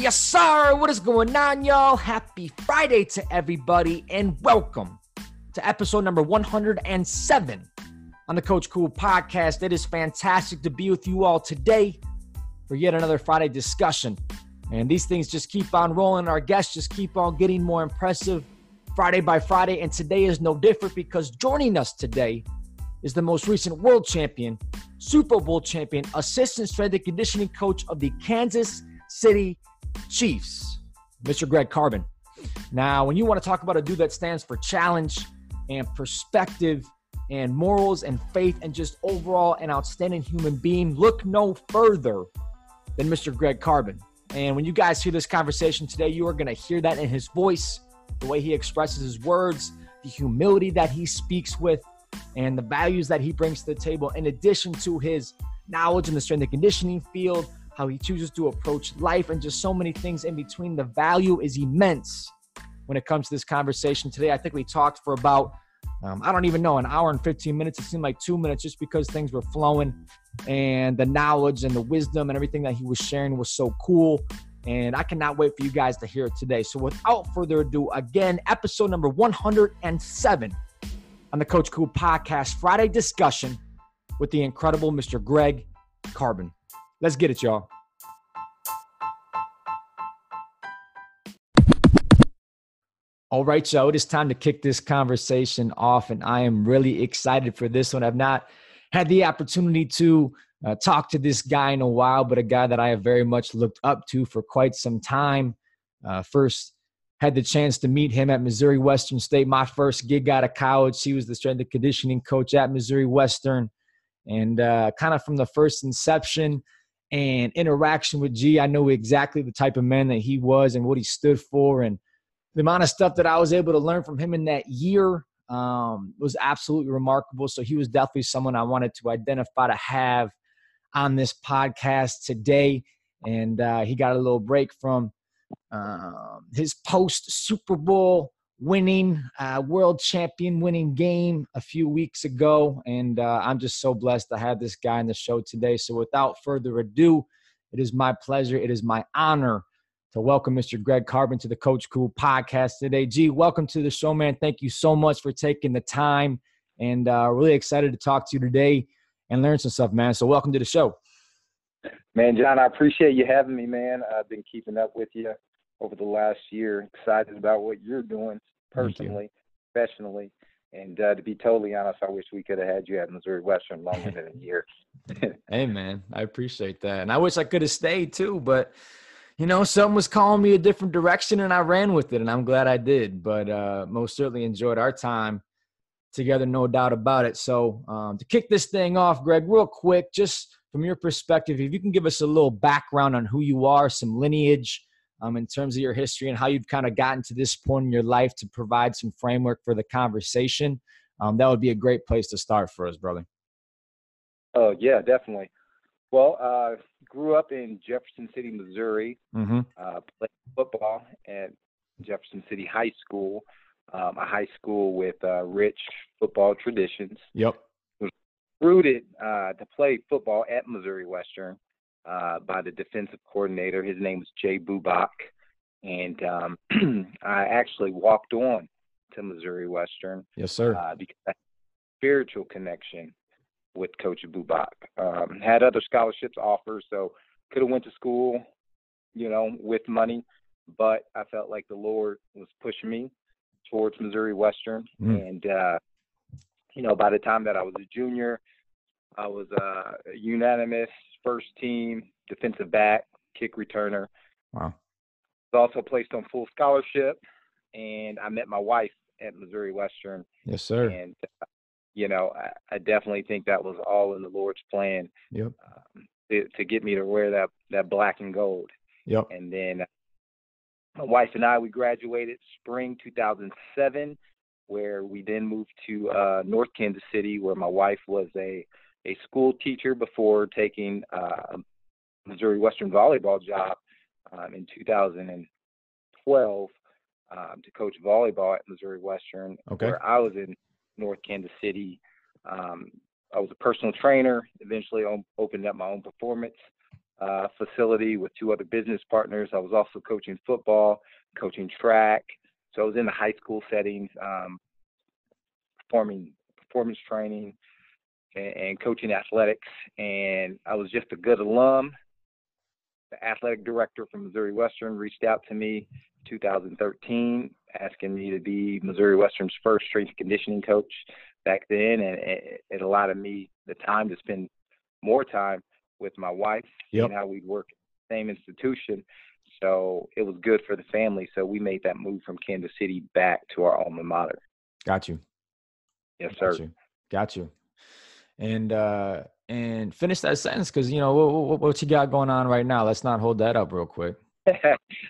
Yes, sir. What is going on, y'all? Happy Friday to everybody, and welcome to episode number 107 on the Coach Cool podcast. It is fantastic to be with you all today for yet another Friday discussion. And these things just keep on rolling. Our guests just keep on getting more impressive Friday by Friday. And today is no different because joining us today is the most recent world champion, Super Bowl champion, assistant strength and conditioning coach of the Kansas City Chiefs, Mr. Greg Carbin. Now, when you want to talk about a dude that stands for challenge and perspective and morals and faith and just overall an outstanding human being, look no further than Mr. Greg Carbin. And when you guys hear this conversation today, you are going to hear that in his voice, the way he expresses his words, the humility that he speaks with, and the values that he brings to the table, in addition to his knowledge in the strength and conditioning field, how he chooses to approach life, and just so many things in between. The value is immense when it comes to this conversation today. I think we talked for about, I don't even know, an hour and 15 minutes. It seemed like 2 minutes just because things were flowing, and the knowledge and the wisdom and everything that he was sharing was so cool. And I cannot wait for you guys to hear it today. So without further ado, again, episode number 107 on the Coach Cool podcast, Friday discussion with the incredible Mr. Greg Carbin. Let's get it, y'all. All right, so it is time to kick this conversation off, and I am really excited for this one. I've not had the opportunity to talk to this guy in a while, but a guy that I have very much looked up to for quite some time. First had the chance to meet him at Missouri Western State, my first gig out of college. He was the strength and conditioning coach at Missouri Western, and kind of from the first inception and interaction with G, I knew exactly the type of man that he was and what he stood for, and the amount of stuff that I was able to learn from him in that year was absolutely remarkable. So he was definitely someone I wanted to identify to have on this podcast today. And he got a little break from his post-Super Bowl winning, world champion winning game a few weeks ago. And I'm just so blessed to have this guy on the show today. So without further ado, it is my pleasure, it is my honor to welcome Mr. Greg Carbin to the Coach Cool podcast today. G, welcome to the show, man. Thank you so much for taking the time, and really excited to talk to you today and learn some stuff, man. So welcome to the show. Man, John, I appreciate you having me, man. I've been keeping up with you over the last year. Excited about what you're doing personally, professionally. And to be totally honest, I wish we could have had you at Missouri Western longer than a year. Hey, man, I appreciate that. And I wish I could have stayed too, but you know, something was calling me a different direction, and I ran with it, and I'm glad I did. But most certainly enjoyed our time together, no doubt about it. So to kick this thing off, Greg, real quick, just from your perspective, if you can give us a little background on who you are, some lineage in terms of your history and how you've kind of gotten to this point in your life to provide some framework for the conversation, that would be a great place to start for us, brother. Oh, yeah, definitely. Well, grew up in Jefferson City, Missouri, played football at Jefferson City High School, a high school with rich football traditions. Yep. Was recruited to play football at Missouri Western by the defensive coordinator. His name was Jay Bubak, and I actually walked on to Missouri Western. Yes, sir. Because I had a spiritual connection with Coach Bubak. Had other scholarships offered, so could have went to school, you know, with money, but I felt like the Lord was pushing me towards Missouri Western. And, you know, by the time that I was a junior, I was a unanimous first team defensive back, kick returner. Wow. Was also placed on full scholarship, and I met my wife at Missouri Western. Yes, sir. And, you know, I definitely think that was all in the Lord's plan. Yep. To get me to wear that black and gold. Yep. And then my wife and I, we graduated spring 2007, where we then moved to North Kansas City, where my wife was a school teacher before taking a Missouri Western volleyball job in 2012 to coach volleyball at Missouri Western, where I was in North Kansas City. I was a personal trainer, eventually opened up my own performance facility with 2 other business partners. I was also coaching football, coaching track. So I was in the high school settings, performance training and coaching athletics. And I was just a good alum. The athletic director from Missouri Western reached out to me in 2013, asking me to be Missouri Western's first strength and conditioning coach back then. And it allowed me the time to spend more time with my wife and how we'd work at the same institution. So it was good for the family. So we made that move from Kansas City back to our alma mater. Got you. Yes, sir. Got you. And finish that sentence, because, you know, what you got going on right now? Let's not hold that up real quick.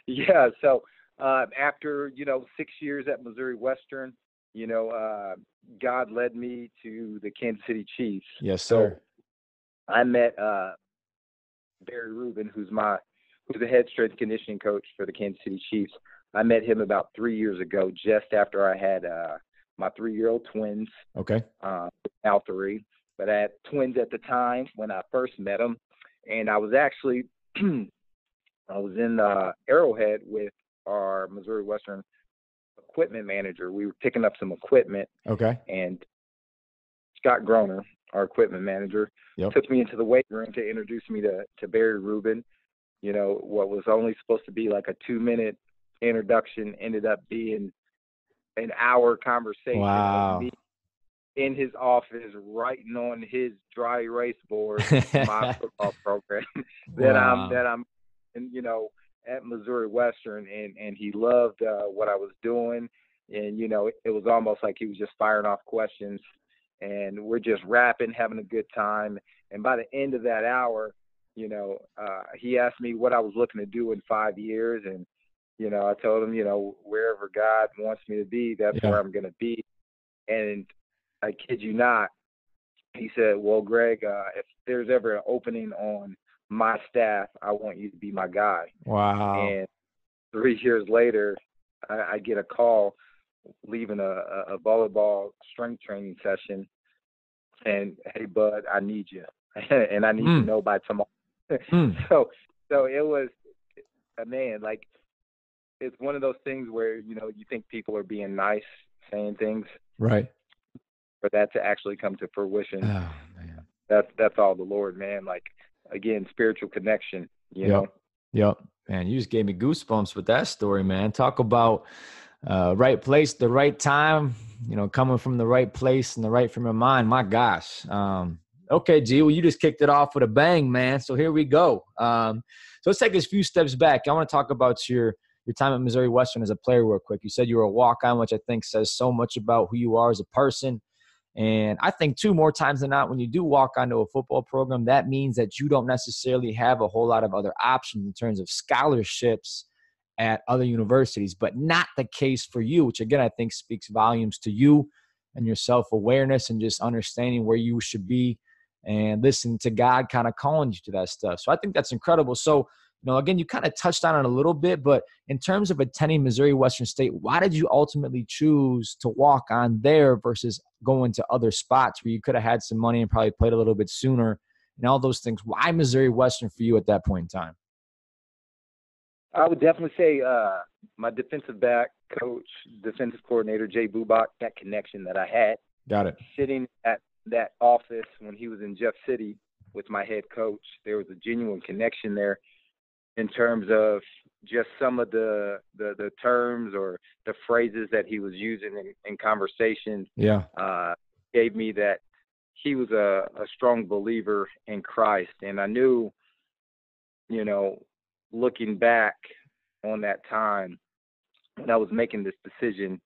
Yeah. So after, 6 years at Missouri Western, God led me to the Kansas City Chiefs. Yes, sir. So I met Barry Rubin, who's the head strength and conditioning coach for the Kansas City Chiefs. I met him about 3 years ago, just after I had my 3-year-old twins. Okay. Now 3, but I had twins at the time when I first met them. And I was actually, I was in Arrowhead with our Missouri Western equipment manager. We were picking up some equipment. Okay. And Scott Groner, our equipment manager, took me into the weight room to introduce me to Barry Rubin. What was only supposed to be like a 2-minute introduction ended up being an hour conversation. Wow. Of me in his office writing on his dry erase board my football program that I'm at Missouri Western, and he loved what I was doing. And it was almost like he was just firing off questions, and we're just rapping, having a good time. And by the end of that hour, he asked me what I was looking to do in 5 years. And, I told him, wherever God wants me to be, that's where I'm going to be. And I kid you not, he said, well, Greg, if there's ever an opening on my staff, I want you to be my guy. Wow. And 3 years later, I get a call leaving a volleyball strength training session. And, hey, bud, I need you. And I need to know by tomorrow. So it was, man, like, it's one of those things where, you think people are being nice, saying things. Right. For that to actually come to fruition. Oh, man. That's all the Lord, man. Like, again, spiritual connection, you know? Yep. Man, you just gave me goosebumps with that story, man. Talk about right place, the right time, coming from the right place and the right frame of mind. My gosh. Okay, G, well, you just kicked it off with a bang, man. So here we go. So let's take a few steps back. I want to talk about your time at Missouri Western as a player real quick. You said you were a walk-on, which I think says so much about who you are as a person. And I think, too, more times than not, when you do walk onto a football program, that means that you don't necessarily have a whole lot of other options in terms of scholarships at other universities, but not the case for you, which, again, I think speaks volumes to you and your self-awareness and just understanding where you should be and listening to God kind of calling you to that stuff. So I think that's incredible. So, again, you kind of touched on it a little bit, but in terms of attending Missouri Western State, why did you ultimately choose to walk on there versus going to other spots where you could have had some money and probably played a little bit sooner and all those things? Why Missouri Western for you at that point in time? I would definitely say my defensive back coach, defensive coordinator, Jay Bubak, that connection that I had. Got it. Sitting at that office when he was in Jeff City with my head coach, there was a genuine connection there in terms of just some of the terms or the phrases that he was using in conversations. Yeah. Gave me that he was a strong believer in Christ. And I knew, looking back on that time when I was making this decision,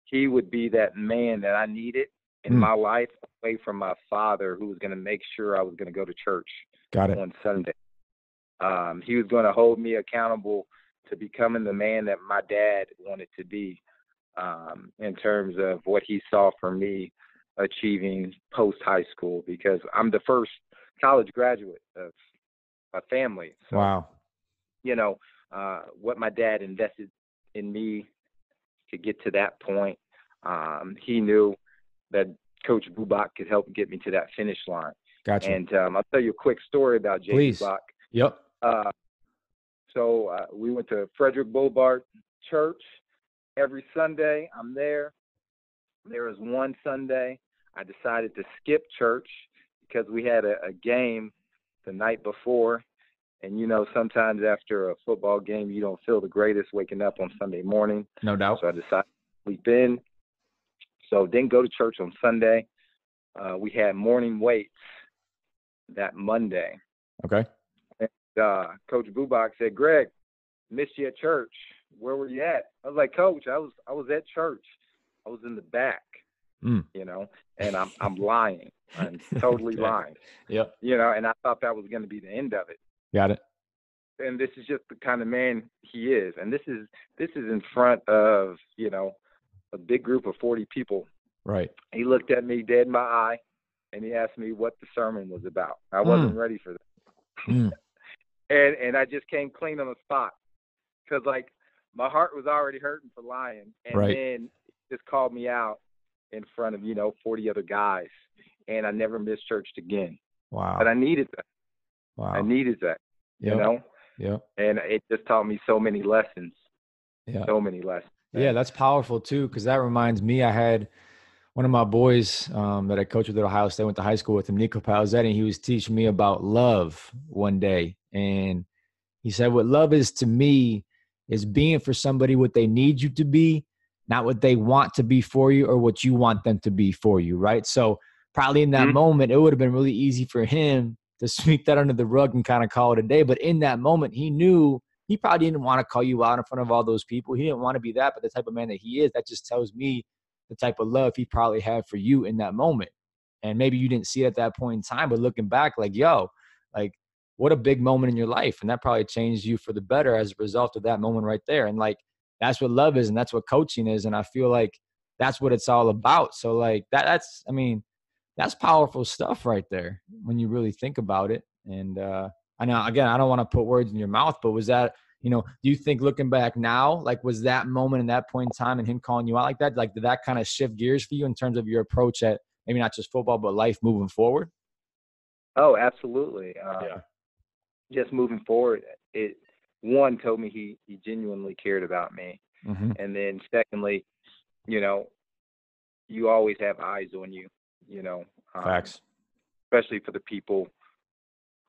he would be that man that I needed in my life, away from my father, who was going to make sure I was going to go to church on Sunday. He was going to hold me accountable to becoming the man that my dad wanted to be, in terms of what he saw for me achieving post-high school, because I'm the first college graduate of my family. So, wow. What my dad invested in me to get to that point, he knew that Coach Bubak could help get me to that finish line. Gotcha. And I'll tell you a quick story about Jay Bubak. Yep. Uh, so we went to Frederick Boulevard Church every Sunday. I'm there. There was one Sunday I decided to skip church because we had a game the night before. And, sometimes after a football game, you don't feel the greatest waking up on Sunday morning. No doubt. So I decided to sleep in. So didn't go to church on Sunday. We had morning weights that Monday. Okay. And Coach Bubak said, "Greg, missed you at church. Where were you at?" I was like, "Coach, I was at church. I was in the back." And I'm lying. I'm totally lying. Yep. And I thought that was going to be the end of it. Got it. And this is just the kind of man he is. And this is in front of, a big group of 40 people. Right. He looked at me dead in my eye and he asked me what the sermon was about. I wasn't ready for that. And I just came clean on the spot because, like, my heart was already hurting for lying. And then he just called me out in front of, 40 other guys. And I never missed church again. Wow. But I needed that. Wow. I needed that, Yeah. And it just taught me so many lessons. Yeah. So many lessons. Yeah, that's powerful too, because that reminds me, I had one of my boys that I coached with at Ohio State, went to high school with him, Nico Palzetti, and he was teaching me about love one day. And he said, what love is to me is being for somebody what they need you to be, not what they want to be for you or what you want them to be for you, right? So probably in that moment, it would have been really easy for him to sweep that under the rug and kind of call it a day. But in that moment, he knew he probably didn't want to call you out in front of all those people. He didn't want to be that, but the type of man that he is, that just tells me the type of love he probably had for you in that moment. And maybe you didn't see it at that point in time, but looking back, like, what a big moment in your life. And that probably changed you for the better as a result of that moment right there. And like, that's what love is. And that's what coaching is. And I feel like that's what it's all about. So like that's powerful stuff right there when you really think about it. And I know, again, I don't want to put words in your mouth, but was that, do you think looking back now, like, was that moment and that point in time and him calling you out like that, like, did that kind of shift gears for you in terms of your approach at maybe not just football, but life moving forward? Oh, absolutely. Just moving forward, one told me he genuinely cared about me. Mm-hmm. And then secondly, you always have eyes on you, Facts. Especially for the people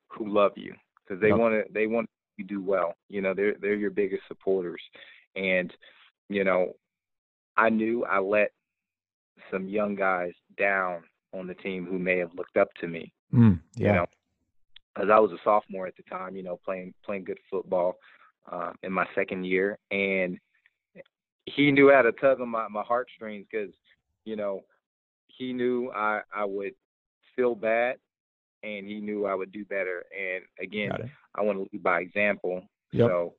who love you because they want you to do well. They're your biggest supporters. And, I knew I let some young guys down on the team who may have looked up to me, because I was a sophomore at the time, playing good football in my second year. And he knew how to tug on my heartstrings because, he knew I would feel bad and he knew I would do better. And again, I want to lead by example. Yep. So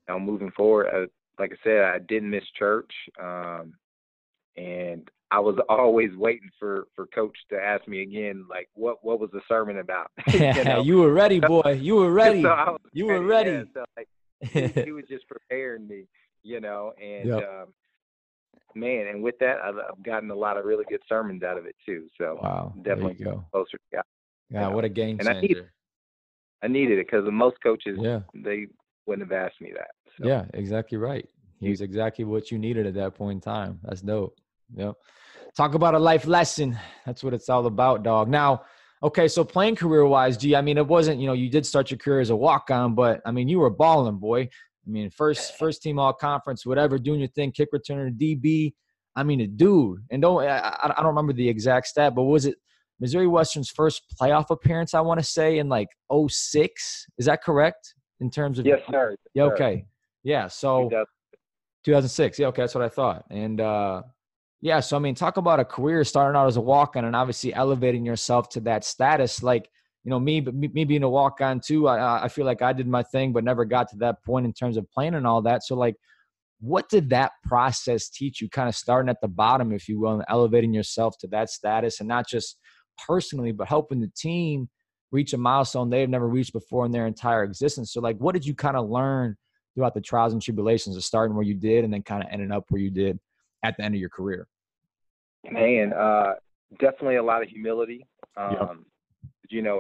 now moving forward, like I said, I didn't miss church. And I was always waiting for Coach to ask me again, like, what was the sermon about? You were ready, boy. You were ready. So you were ready. Yeah, so like, he was just preparing me, and man, and with that, I've gotten a lot of really good sermons out of it too. So wow, definitely there you go. Closer to God. Yeah, what a game changer. I needed it because most coaches, yeah, they wouldn't have asked me that. So. Yeah, exactly right. He was exactly what you needed at that point in time. That's dope. Yep. Talk about a life lesson. That's what it's all about, dog. Now, okay, so playing career-wise, G, I mean, it wasn't, you did start your career as a walk-on, but, I mean, you were balling, boy. I mean, first team all-conference, whatever, doing your thing, kick returner, DB. I mean, a dude. And I don't remember the exact stat, but was it Missouri Western's first playoff appearance, I want to say, in like 2006? Is that correct in terms of – Yes, sir. Yeah, okay. Yeah, so 2006. Yeah, okay, that's what I thought. And, yeah, so, I mean, talk about a career starting out as a walk-on and obviously elevating yourself to that status. Like, me being a walk-on too, I feel like I did my thing but never got to that point in terms of playing and all that. So, like, what did that process teach you, kind of starting at the bottom, if you will, and elevating yourself to that status and not just personally but helping the team reach a milestone they've never reached before in their entire existence? So, like, what did you kind of learn throughout the trials and tribulations of starting where you did and then kind of ending up where you did at the end of your career? Man, definitely a lot of humility. Yep.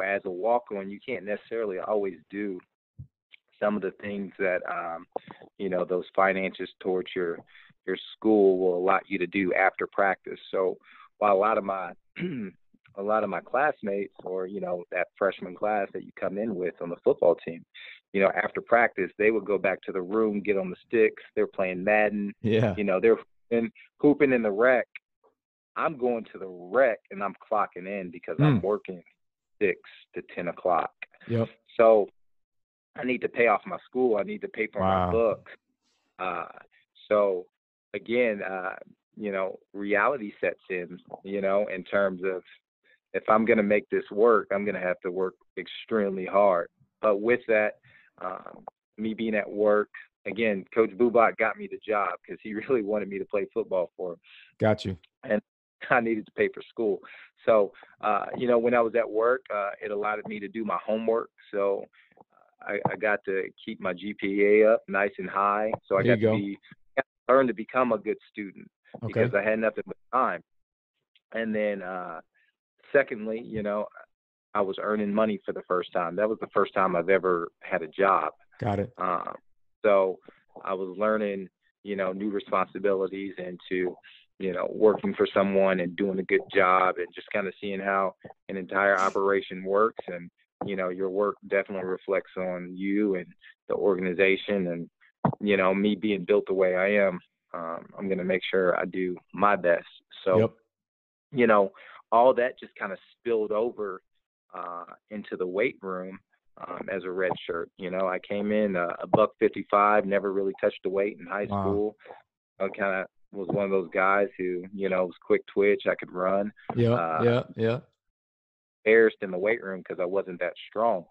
As a walk-on, you can't necessarily always do some of the things that, those finances towards your school will allow you to do after practice. So while a lot of my a lot of my classmates, or that freshman class that you come in with on the football team, after practice they would go back to the room, get on the sticks, they're playing Madden, Yeah. they're hooping in the rec. I'm going to the rec and I'm clocking in because I'm working 6 to 10 o'clock. Yep. So I need to pay off my school. I need to pay for my Wow. books. So again, reality sets in, in terms of, if I'm going to make this work, I'm going to have to work extremely hard. But with that, me being at work, again, Coach Bubak got me the job because he really wanted me to play football for him. Got you. And I needed to pay for school. So, when I was at work, it allowed me to do my homework. So I got to keep my GPA up nice and high. So I got to learn to become a good student because I had nothing but time. And then, secondly, I was earning money for the first time. That was the first time I've ever had a job. Got it. So I was learning, new responsibilities into, working for someone and doing a good job and just kind of seeing how an entire operation works. And, your work definitely reflects on you and the organization. And, me being built the way I am, I'm going to make sure I do my best. So, all that just kind of spilled over into the weight room as a red shirt. I came in a $155, never really touched the weight in high school. I kind of was one of those guys who, was quick twitch. I could run. Yeah. Embarrassed in the weight room because I wasn't that strong.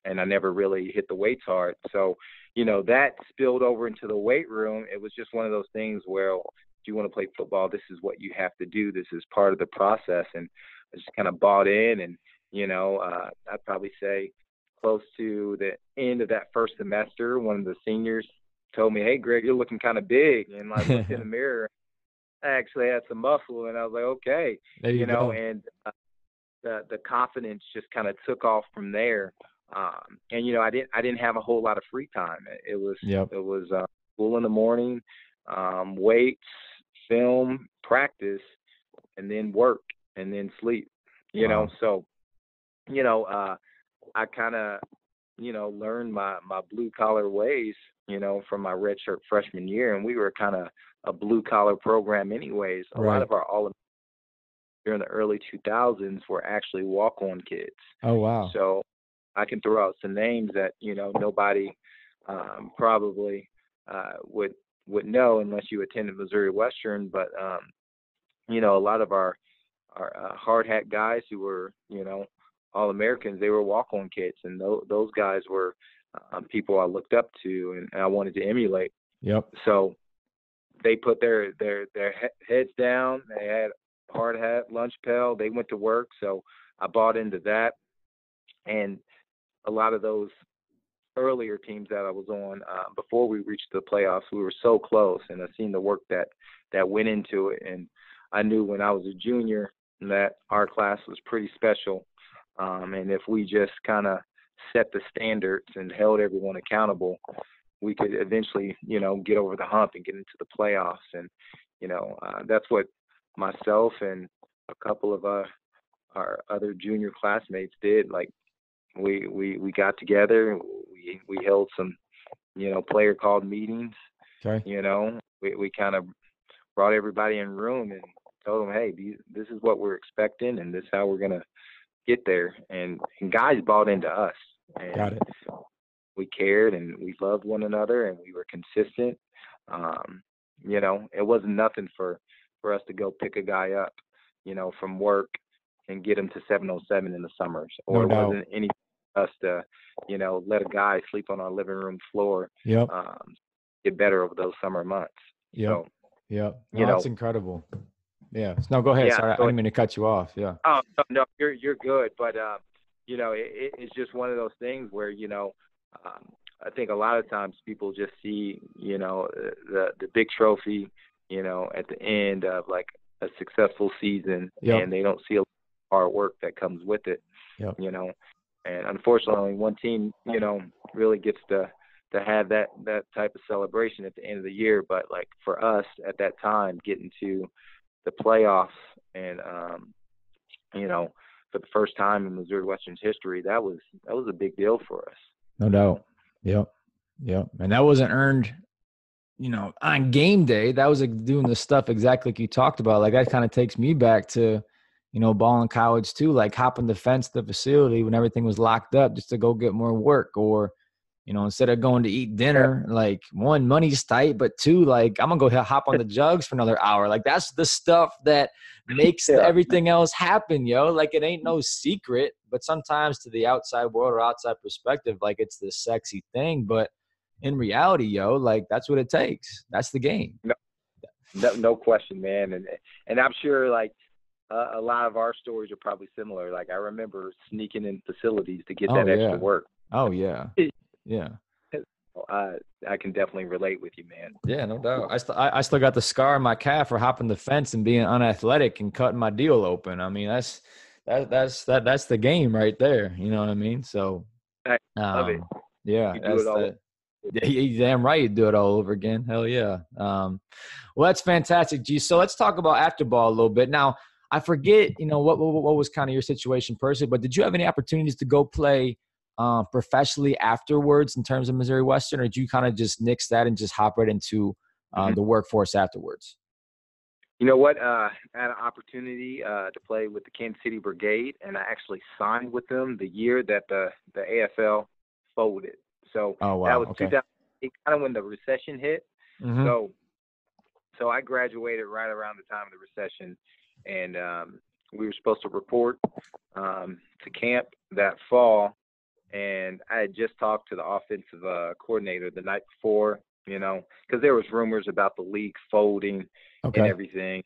And I never really hit the weights hard. So, that spilled over into the weight room. It was just one of those things where, if you want to play football, this is what you have to do. This is part of the process. And I just kind of bought in. And, I'd probably say close to the end of that first semester, one of the seniors told me, "Hey, Greg, you're looking kind of big." And I looked in the mirror. I actually had some muscle. And I was like, okay. There you go. And the confidence just kind of took off from there. And I didn't have a whole lot of free time. It was school in the morning, weights, film, practice, and then work, and then sleep. So I kind of learned my blue collar ways from my redshirt freshman year, and we were kind of a blue collar program anyways. A lot of our all during the early 2000s were actually walk-on kids. Oh, wow. So I can throw out some names that, nobody probably would know unless you attended Missouri Western. But, a lot of our hard hat guys who were, All-Americans, they were walk-on kids. And those guys were people I looked up to and I wanted to emulate. Yep. So they put their heads down. They had hard hat, lunch pail. They went to work. So I bought into that. And a lot of those earlier teams that I was on, before we reached the playoffs, we were so close. And I seen the work that went into it. And I knew when I was a junior that our class was pretty special. And if we just kind of set the standards and held everyone accountable, we could eventually, get over the hump and get into the playoffs. And, that's what myself and a couple of our other junior classmates did. Like we got together, we held some, player called meetings. Okay. We kind of brought everybody in room and told them, hey, this is what we're expecting and this is how we're going to get there. And guys bought into us. And got it. We cared and we loved one another and we were consistent. It wasn't nothing for us to go pick a guy up, from work and get him to 707 in the summers. Or it wasn't any us to, let a guy sleep on our living room floor. Yep. Get better over those summer months. Yep. So, yep. No, that's incredible. Yeah. No, go ahead. Yeah, sorry, I didn't mean to cut you off. Yeah. Oh no, you're good. But it's just one of those things where I think a lot of times people just see the big trophy at the end of like a successful season, and they don't see a lot of hard work that comes with it. Yep. And unfortunately, only one team, really gets to have that type of celebration at the end of the year. But like for us at that time, getting to the playoffs and for the first time in Missouri Western's history, that was a big deal for us. No doubt. Yep. Yep. And that wasn't earned, on game day. That was like doing the stuff exactly like you talked about. Like that kind of takes me back to, ball in college too, like hopping the fence to the facility when everything was locked up just to go get more work, or instead of going to eat dinner, like one, money's tight, but two, like I'm gonna go hop on the jugs for another hour. Like that's the stuff that makes Yeah. everything else happen, yo. Like it ain't no secret, but sometimes to the outside world or outside perspective, like it's this sexy thing. But in reality, yo, like that's what it takes. That's the game. No question, man. And I'm sure like a lot of our stories are probably similar. Like I remember sneaking in facilities to get that extra work. Oh yeah. Yeah. I can definitely relate with you, man. Yeah, no doubt. I still got the scar on my calf for hopping the fence and being unathletic and cutting my deal open. I mean, that's the game right there. You know what I mean? So, I love it. Yeah, You do it all. Yeah, you damn right. You do it all over again. Hell yeah. Well, that's fantastic, G. So let's talk about after ball a little bit. Now, I forget, what was kind of your situation personally, but did you have any opportunities to go play professionally afterwards in terms of Missouri Western, or did you kind of just nix that and just hop right into the workforce afterwards? You know what? I had an opportunity to play with the Kansas City Brigade, and I actually signed with them the year that the AFL folded. So that was okay. 2008, kind of when the recession hit. Mm-hmm. So I graduated right around the time of the recession, and we were supposed to report to camp that fall. And I had just talked to the offensive coordinator the night before, because there was rumors about the league folding and everything.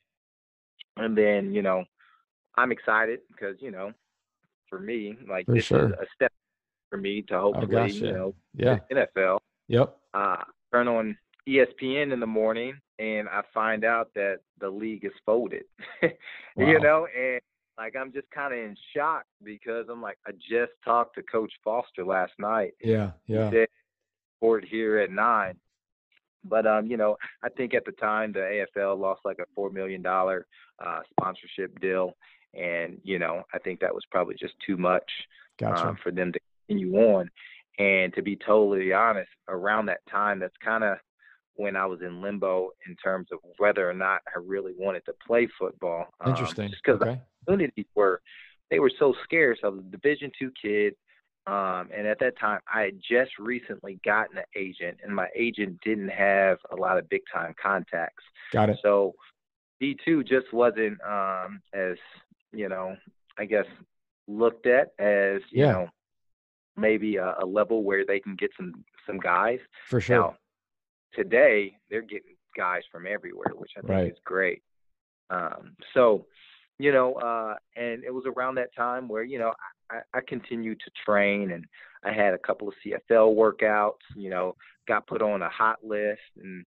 And then, I'm excited because, for me, like this is a step for me to hopefully, the NFL. Yep. Turn on ESPN in the morning and I find out that the league is folded, and like, I'm just kind of in shock because I'm like, I just talked to Coach Foster last night. Yeah. He said, "Board here at 9." But, I think at the time the AFL lost like a $4 million sponsorship deal. And, I think that was probably just too much for them to continue on. And to be totally honest, around that time, that's kind of when I was in limbo in terms of whether or not I really wanted to play football. Interesting. Just because the opportunities were so scarce. I was a Division II kid. And at that time, I had just recently gotten an agent, and my agent didn't have a lot of big-time contacts. Got it. So D2 just wasn't as, I guess, looked at as, maybe a level where they can get some guys. For sure. Now, today, they're getting guys from everywhere, which I think is great. And it was around that time where, I continued to train, and I had a couple of CFL workouts, got put on a hot list, and,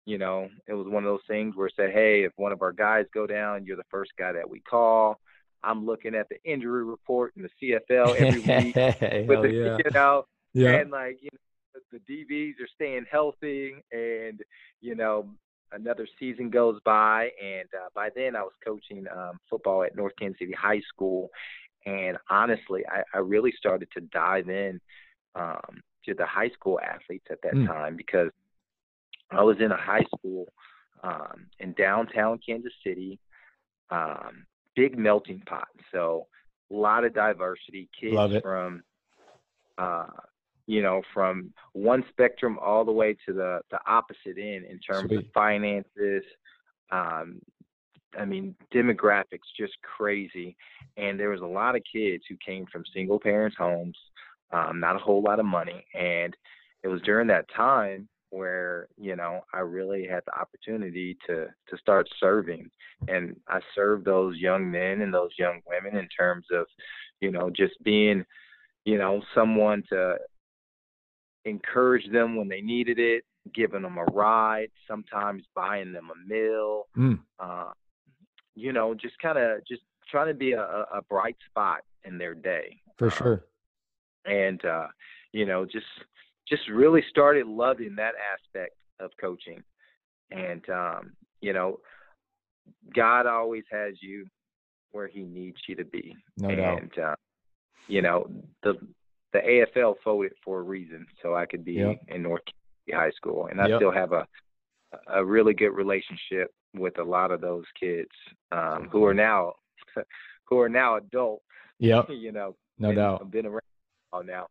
it was one of those things where it said, hey, if one of our guys go down, you're the first guy that we call. I'm looking at the injury report in the CFL every week. Hell yeah. And like, the DBs are staying healthy, and, another season goes by, and by then I was coaching football at North Kansas City High School. And honestly, I really started to dive in to the high school athletes at that time, because I was in a high school in downtown Kansas City, big melting pot. So a lot of diversity, kids from from one spectrum all the way to the opposite end in terms of finances. Demographics, just crazy. And there was a lot of kids who came from single parents' homes, not a whole lot of money. And it was during that time where, I really had the opportunity to start serving. And I served those young men and those young women in terms of, just being, someone to encourage them when they needed it, giving them a ride, sometimes buying them a meal, just trying to be a bright spot in their day. For sure. and just really started loving that aspect of coaching. And you know, God always has you where He needs you to be. No doubt. And you know, the AFL folded for a reason, so I could be Yep. in North High School, and I Yep. still have a really good relationship with a lot of those kids who are now adults. Yep. You know, No doubt. I've been around now,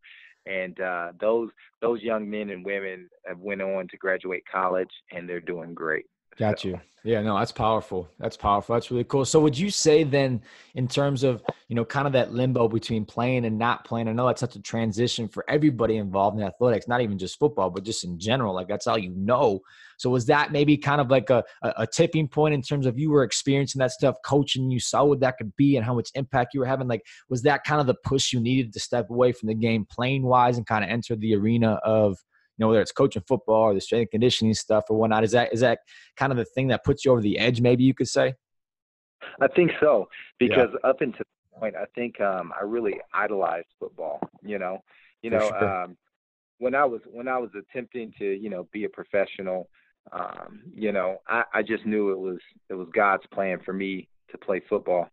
and those young men and women have went on to graduate college, and they're doing great. Got So you. Yeah, no, that's powerful. That's powerful. That's really cool. So would you say then, in terms of, kind of that limbo between playing and not playing, I know that's such a transition for everybody involved in athletics, not even just football, but just in general, like that's all you know. So was that maybe kind of like a tipping point in terms of you were experiencing that stuff, coaching, you saw what that could be and how much impact you were having? Like, was that kind of the push you needed to step away from the game playing wise and kind of enter the arena of, whether it's coaching football or the strength and conditioning stuff or whatnot? Is that kind of the thing that puts you over the edge, maybe you could say? I think so, Yeah, because up until that point, I think I really idolized football. for sure. When I was attempting to be a professional, I just knew it was God's plan for me to play football.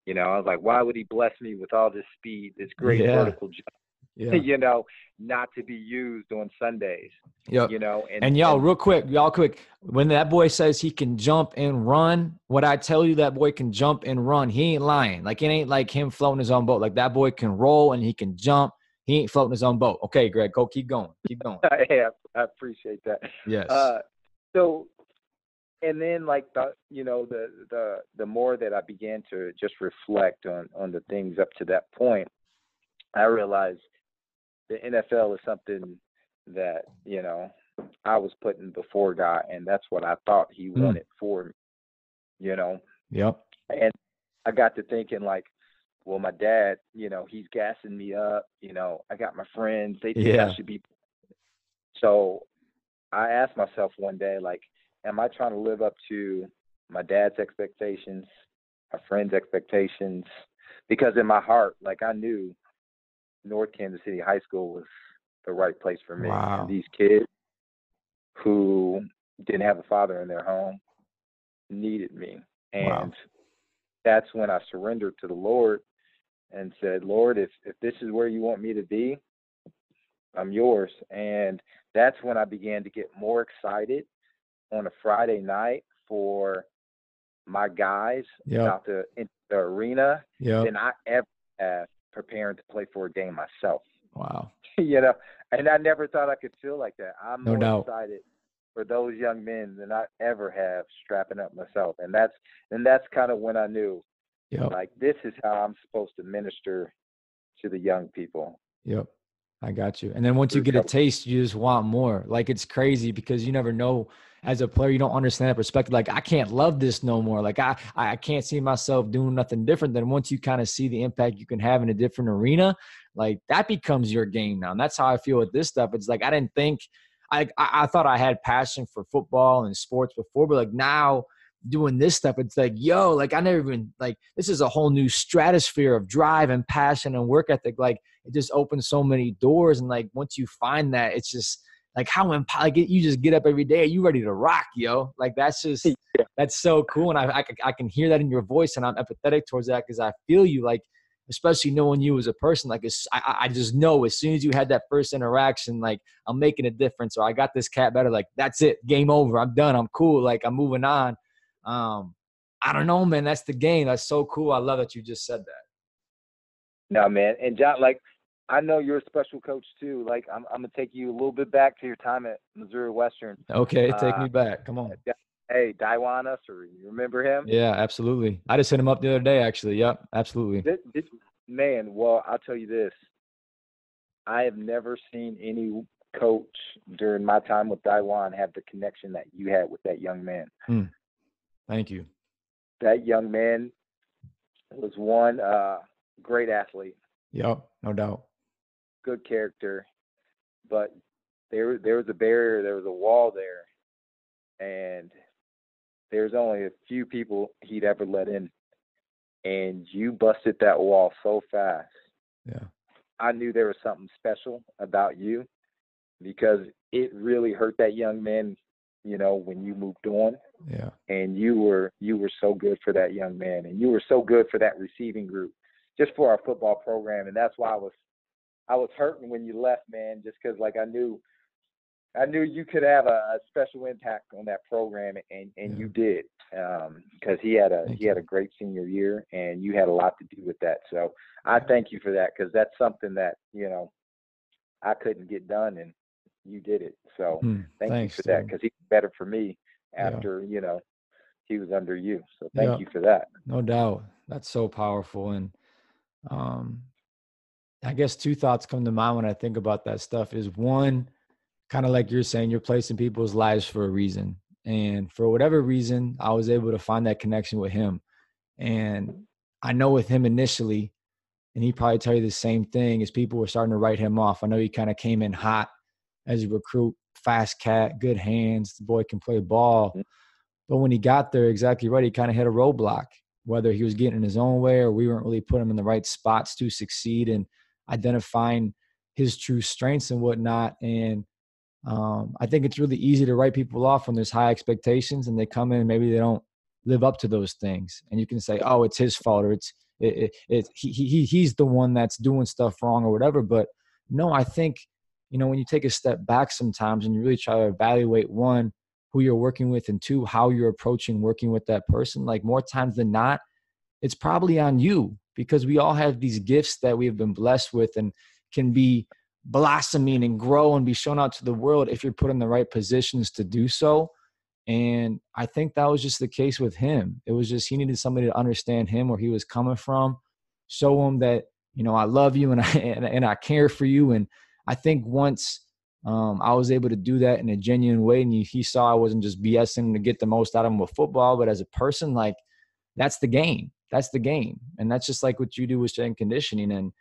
I was like, why would He bless me with all this speed, this great Yeah, vertical jump, yeah. not to be used on Sundays, Yep. and And y'all quick, when that boy says he can jump and run, what I tell you, that boy can jump and run. He ain't lying. Like, it ain't like him floating his own boat. Like, that boy can roll and he can jump. He ain't floating his own boat. Okay, Greg, go. Keep going. Keep going. hey, I appreciate that. Yes. Uh, so and then like the more that I began to just reflect on the things up to that point, I realized the NFL is something that I was putting before God, and that's what I thought He Mm. wanted for me. You know, Yep. and I got to thinking like, well, my dad, he's gassing me up. I got my friends; they think I Yeah. should be. So I asked myself one day, like, am I trying to live up to my dad's expectations, my friends' expectations? Because in my heart, like, I knew North Kansas City High School was the right place for me. And Wow. these kids who didn't have a father in their home needed me. Wow. And that's when I surrendered to the Lord and said, Lord, if this is where you want me to be, I'm yours. And that's when I began to get more excited on a Friday night for my guys Yep. about to enter the arena Yep. than I ever have preparing to play for a game myself. Wow. And I never thought I could feel like that. I'm No more doubt. excited for those young men than I ever have strapping up myself. And that's kind of when I knew, Yep. like, this is how I'm supposed to minister to the young people Yep. I got you. And then once you through get a coaching. taste, you just want more. Like, it's crazy because you never know, as a player, you don't understand that perspective. Like, I can't love this no more. Like, I can't see myself doing nothing different. Than once you kind of see the impact you can have in a different arena, like, that becomes your game now. And that's how I feel with this stuff. It's like, I didn't think I thought I had passion for football and sports before, but like now doing this stuff, it's like, yo, like, I never even, like, this is a whole new stratosphere of drive and passion and work ethic. Like, it just opens so many doors. And like, once you find that, it's just like like, you just get up every day, you ready to rock, yo. Like, that's so cool. And I can hear that in your voice, and I'm empathetic towards that because I feel you, like, especially knowing you as a person. Like, I just know as soon as you had that first interaction, like, I'm making a difference, or I got this cat better. Like, that's it, game over. I'm done. I'm cool. Like, I'm moving on. I don't know, man. That's the game. That's so cool. I love that you just said that. No, man. And John, like, I know you're a special coach too. Like, I'm gonna take you a little bit back to your time at Missouri Western. Okay, take Uh, me back. Come on. hey, Daiwan Ussery, you remember him? Yeah, absolutely. I just hit him up the other day, actually. Yep, absolutely. Man, well, I'll tell you this. I have never seen any coach during my time with Daiwan have the connection that you had with that young man. Thank you. That young man was one great athlete, Yep, no doubt. good character, but there was a barrier, there was a wall there, and there's only a few people he'd ever let in, and you busted that wall so fast. Yeah. I knew there was something special about you, because it really hurt that young man, when you moved on. Yeah. And you were so good for that young man, and you were so good for that receiving group, just for our football program. And that's why I was hurting when you left, man, just because, like, I knew you could have a special impact on that program, and you did, because he had a great senior year, and you had a lot to do with that. So I thank you for that, because that's something that I couldn't get done, and you did it. So thanks, you for that, because he's better for me after he was under you. So thank you for that. No doubt. That's so powerful. And I guess two thoughts come to mind when I think about that stuff. Is one, kind of like you're saying, you're placing people's lives for a reason. And for whatever reason, I was able to find that connection with him. And I know with him initially, and he probably tell you the same thing, as people were starting to write him off. I know he kind of came in hot as a recruit, fast cat, good hands, the boy can play ball. But when he got there, exactly right, he kind of hit a roadblock, whether he was getting in his own way or we weren't really putting him in the right spots to succeed and identifying his true strengths and whatnot. And I think it's really easy to write people off when there's high expectations and they come in and maybe they don't live up to those things. And you can say, oh, it's his fault, or he's the one that's doing stuff wrong or whatever. But no, I think, when you take a step back sometimes and you really try to evaluate, one, who you're working with, and two, how you're approaching working with that person, like more times than not, it's probably on you, because we all have these gifts that we have been blessed with and can be blossoming and grow and be shown out to the world if you're put in the right positions to do so. And I think that was just the case with him. It was just, he needed somebody to understand him, where he was coming from, show him that, I love you and I care for you. And I think once I was able to do that in a genuine way, and he saw I wasn't just BSing to get the most out of him with football, but as a person, like, that's the game. That's the game. And that's just like what you do with strength and conditioning. And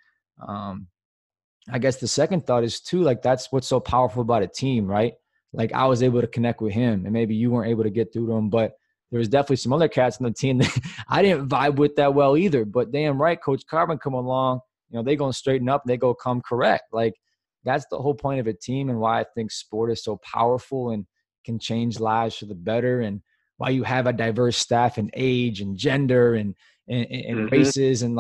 I guess the second thought is too, like, that's what's so powerful about a team, right? Like, I was able to connect with him, and maybe you weren't able to get through to him, but there was definitely some other cats on the team that I didn't vibe with that well either. But damn right, Coach Carbin come along, they gonna straighten up and they go come correct. Like, that's the whole point of a team, and why I think sport is so powerful and can change lives for the better, and why you have a diverse staff in age and gender and races, and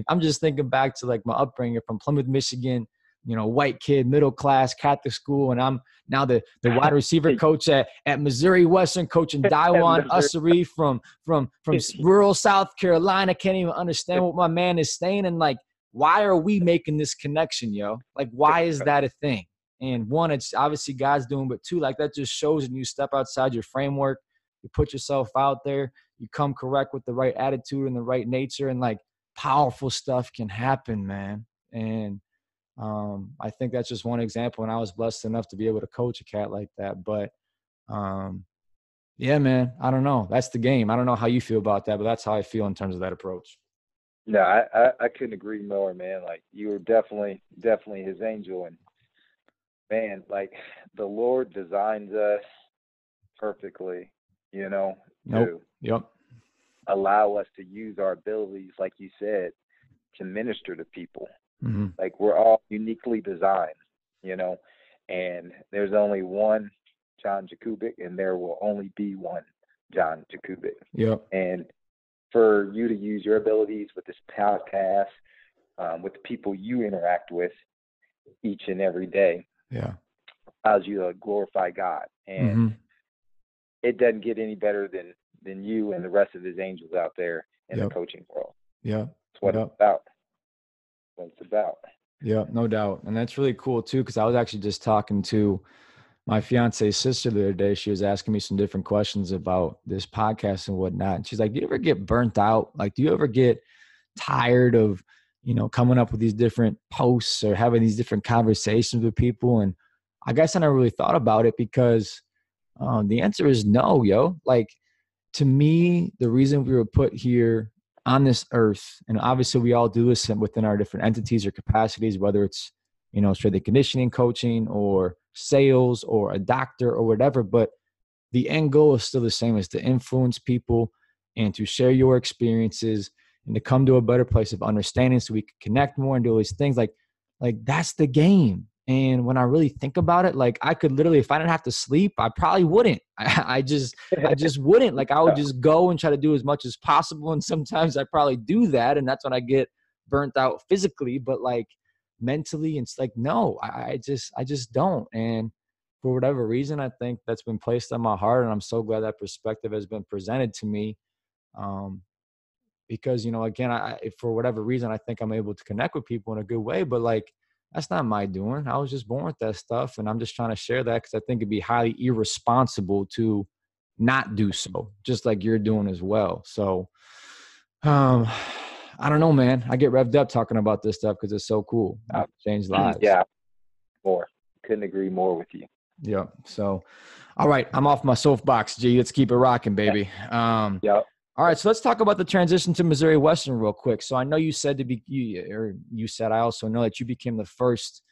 I'm just thinking back to like my upbringing from Plymouth, Michigan, white kid, middle class, Catholic school. And I'm now the wide receiver coach at Missouri Western, coaching Daiwan Ussery from rural South Carolina. Can't even understand what my man is saying. And like, why are we making this connection, yo? Like, why is that a thing? And one, it's obviously God's doing, but two, like, that just shows when you step outside your framework, you put yourself out there, you come correct with the right attitude and the right nature, and like, powerful stuff can happen, man. And I think that's just one example, and I was blessed enough to be able to coach a cat like that. But yeah, man, I don't know. That's the game. I don't know how you feel about that, but that's how I feel in terms of that approach. No, I couldn't agree more, man. Like, you were definitely his angel. And man, like, the Lord designs us perfectly, to allow us to use our abilities, like you said, to minister to people. Mm-hmm. Like, we're all uniquely designed, and there's only one John Jakubik, and there will only be one John Jakubik. Yep. And for you to use your abilities with this podcast, with the people you interact with each and every day, allows you to glorify God. And it doesn't get any better than you and the rest of his angels out there in the coaching world. Yeah. That's what it's about. What it's about. Yeah, no doubt. And that's really cool too, because I was actually just talking to my fiance's sister the other day. She was asking me some different questions about this podcast and whatnot. And she's like, do you ever get burnt out? Like, do you ever get tired of, coming up with these different posts or having these different conversations with people? And I guess I never really thought about it, because the answer is no, yo. Like, to me, the reason we were put here on this earth, and obviously we all do this within our different entities or capacities, whether it's, strength and conditioning coaching or sales or a doctor or whatever, but the end goal is still the same, is to influence people and to share your experiences and to come to a better place of understanding so we can connect more and do all these things. Like that's the game. And when I really think about it, like I could literally, if I didn't have to sleep, I probably wouldn't. I just wouldn't. Like I would just go and try to do as much as possible. And sometimes I probably do that. And that's when I get burnt out physically, but like mentally, it's like, no, I just don't. And for whatever reason, I think that's been placed on my heart. And I'm so glad that perspective has been presented to me. Because, again, for whatever reason, I think I'm able to connect with people in a good way, but like, that's not my doing. I was just born with that stuff. And I'm just trying to share that because I think it'd be highly irresponsible to not do so, just like you're doing as well. So, I don't know, man. I get revved up talking about this stuff because it's so cool. It changed lives. Yeah. Couldn't agree more with you. Yeah. So, all right. I'm off my soapbox, G. Let's keep it rocking, baby. Yeah. All right, so let's talk about the transition to Missouri Western real quick. So I know you said you said, I also know that you became the first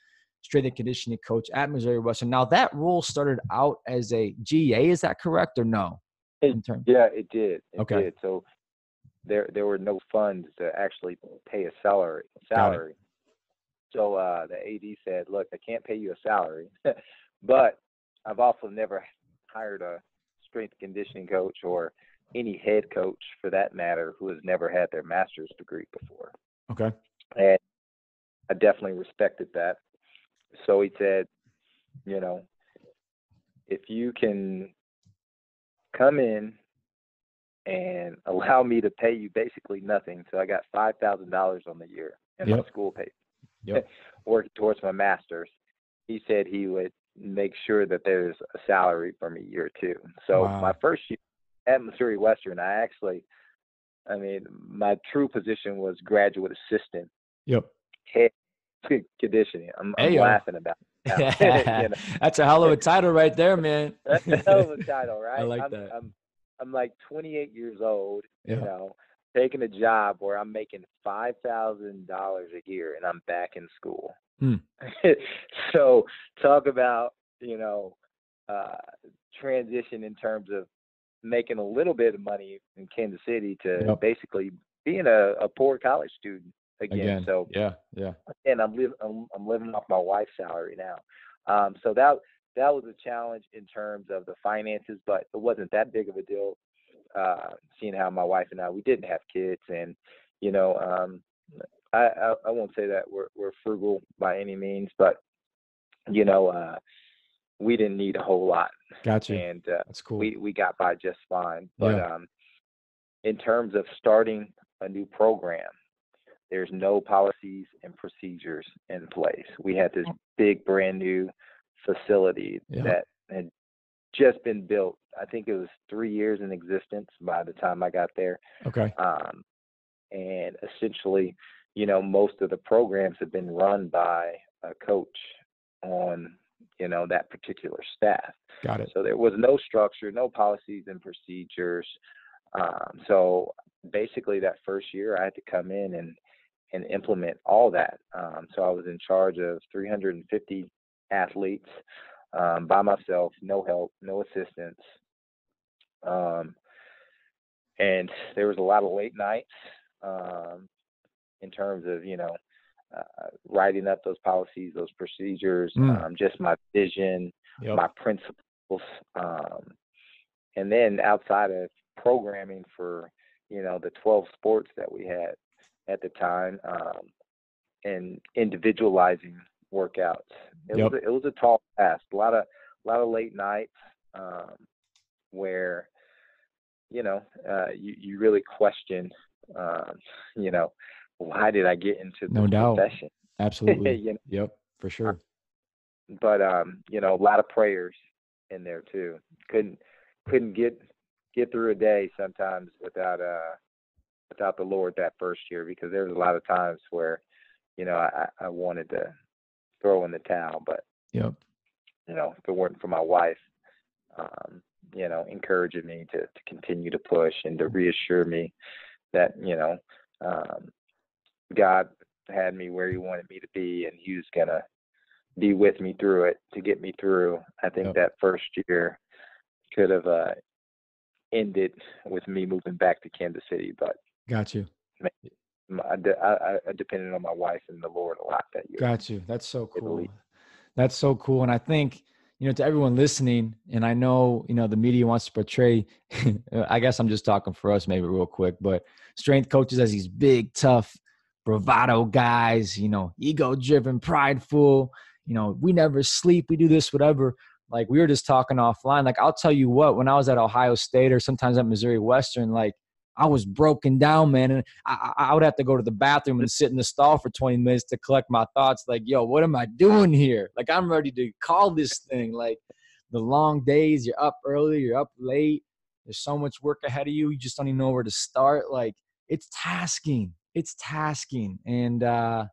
strength and conditioning coach at Missouri Western. Now that role started out as a GA, is that correct or no? Yeah, it did. It okay. did. So there were no funds to actually pay a salary. So the AD said, "Look, I can't pay you a salary, but I've also never hired a strength and conditioning coach or any head coach for that matter who has never had their master's degree before." Okay. And I definitely respected that. So he said, if you can come in and allow me to pay you basically nothing. So I got $5,000 on the year in my school pay. Working towards my master's. He said he would make sure that there's a salary for me year two. So my first year at Missouri Western, my true position was graduate assistant. Head conditioning. I'm laughing about it. That's a hell of a title right there, man. That's a hell of a title, right? I like that. I'm like 28 years old, taking a job where I'm making $5,000 a year and I'm back in school. So talk about, transition in terms of making a little bit of money in Kansas City to basically being a poor college student again. So yeah. And I'm living off my wife's salary now. So that was a challenge in terms of the finances, but it wasn't that big of a deal. Seeing how my wife and we didn't have kids, and I won't say that we're frugal by any means, but we didn't need a whole lot. Gotcha. And that's cool. We got by just fine. But in terms of starting a new program, there's no policies and procedures in place. We had this big brand new facility that had just been built. I think it was 3 years in existence by the time I got there. Okay. And essentially, most of the programs have been run by a coach on, that particular staff. Got it. So there was no structure, no policies and procedures. So basically that first year I had to come in and implement all that. So I was in charge of 350 athletes by myself, no help, no assistance. And there was a lot of late nights in terms of, writing up those policies, those procedures, just my vision, my principles. And then outside of programming for, the 12 sports that we had at the time, and individualizing workouts. It was a tall task. A lot of late nights where you really question why did I get into this profession? Absolutely. Yep, for sure. But a lot of prayers in there too. Couldn't get through a day sometimes without the Lord that first year, because there was a lot of times where I wanted to throw in the towel, but if it weren't for my wife encouraging me to continue to push and to reassure me that God had me where he wanted me to be and he was gonna be with me through it to get me through. I think that first year could have ended with me moving back to Kansas City, but got you. I depended on my wife and the Lord a lot that year. Got you. That's so cool. That's so cool. And I think, to everyone listening, and I know, the media wants to portray, I guess I'm just talking for us maybe real quick, but strength coaches as these big, tough, bravado guys, ego driven, prideful, we never sleep, we do this, whatever. Like we were just talking offline. Like I'll tell you what, when I was at Ohio State or sometimes at Missouri Western, like I was broken down, man. And I would have to go to the bathroom and sit in the stall for 20 minutes to collect my thoughts. Like, yo, what am I doing here? Like, I'm ready to call this thing. Like the long days, you're up early, you're up late. There's so much work ahead of you. You just don't even know where to start. Like it's tasking. It's tasking. And,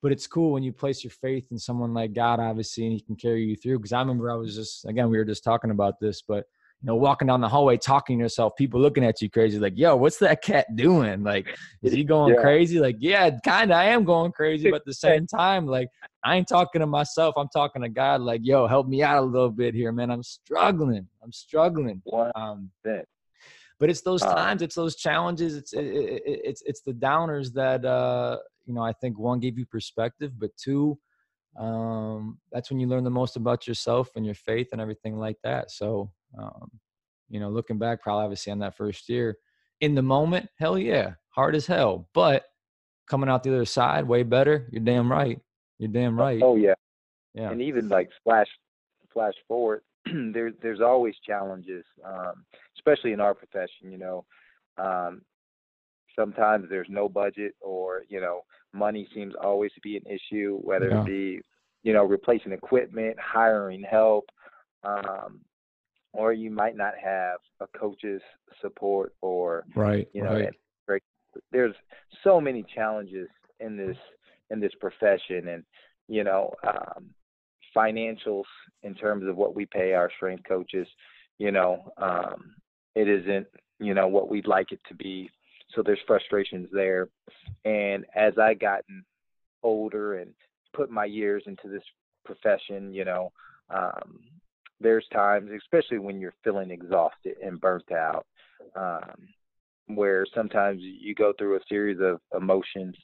but it's cool when you place your faith in someone like God, obviously, and he can carry you through. Because I remember I was just, again, we were just talking about this, but walking down the hallway, talking to yourself, people looking at you crazy, like, yo, what's that cat doing? Like, is he going crazy? Like, yeah, kind of, I am going crazy. But at the same time, like, I ain't talking to myself. I'm talking to God, like, yo, help me out a little bit here, man. I'm struggling. But it's those times, it's those challenges, it's the downers that, I think one, gave you perspective, but two, that's when you learn the most about yourself and your faith and everything like that. So, looking back, probably obviously on that first year, in the moment, hell yeah, hard as hell. But coming out the other side, way better. You're damn right. You're damn right. Oh yeah. Yeah. And even like flash forward, there's always challenges, especially in our profession. Sometimes there's no budget, or money seems always to be an issue, whether it be replacing equipment, hiring help, or you might not have a coach's support, or right. There's so many challenges in this profession, and financials in terms of what we pay our strength coaches, it isn't what we'd like it to be. So there's frustrations there. And as I gotten older and put my years into this profession, there's times, especially when you're feeling exhausted and burnt out, where sometimes you go through a series of emotions,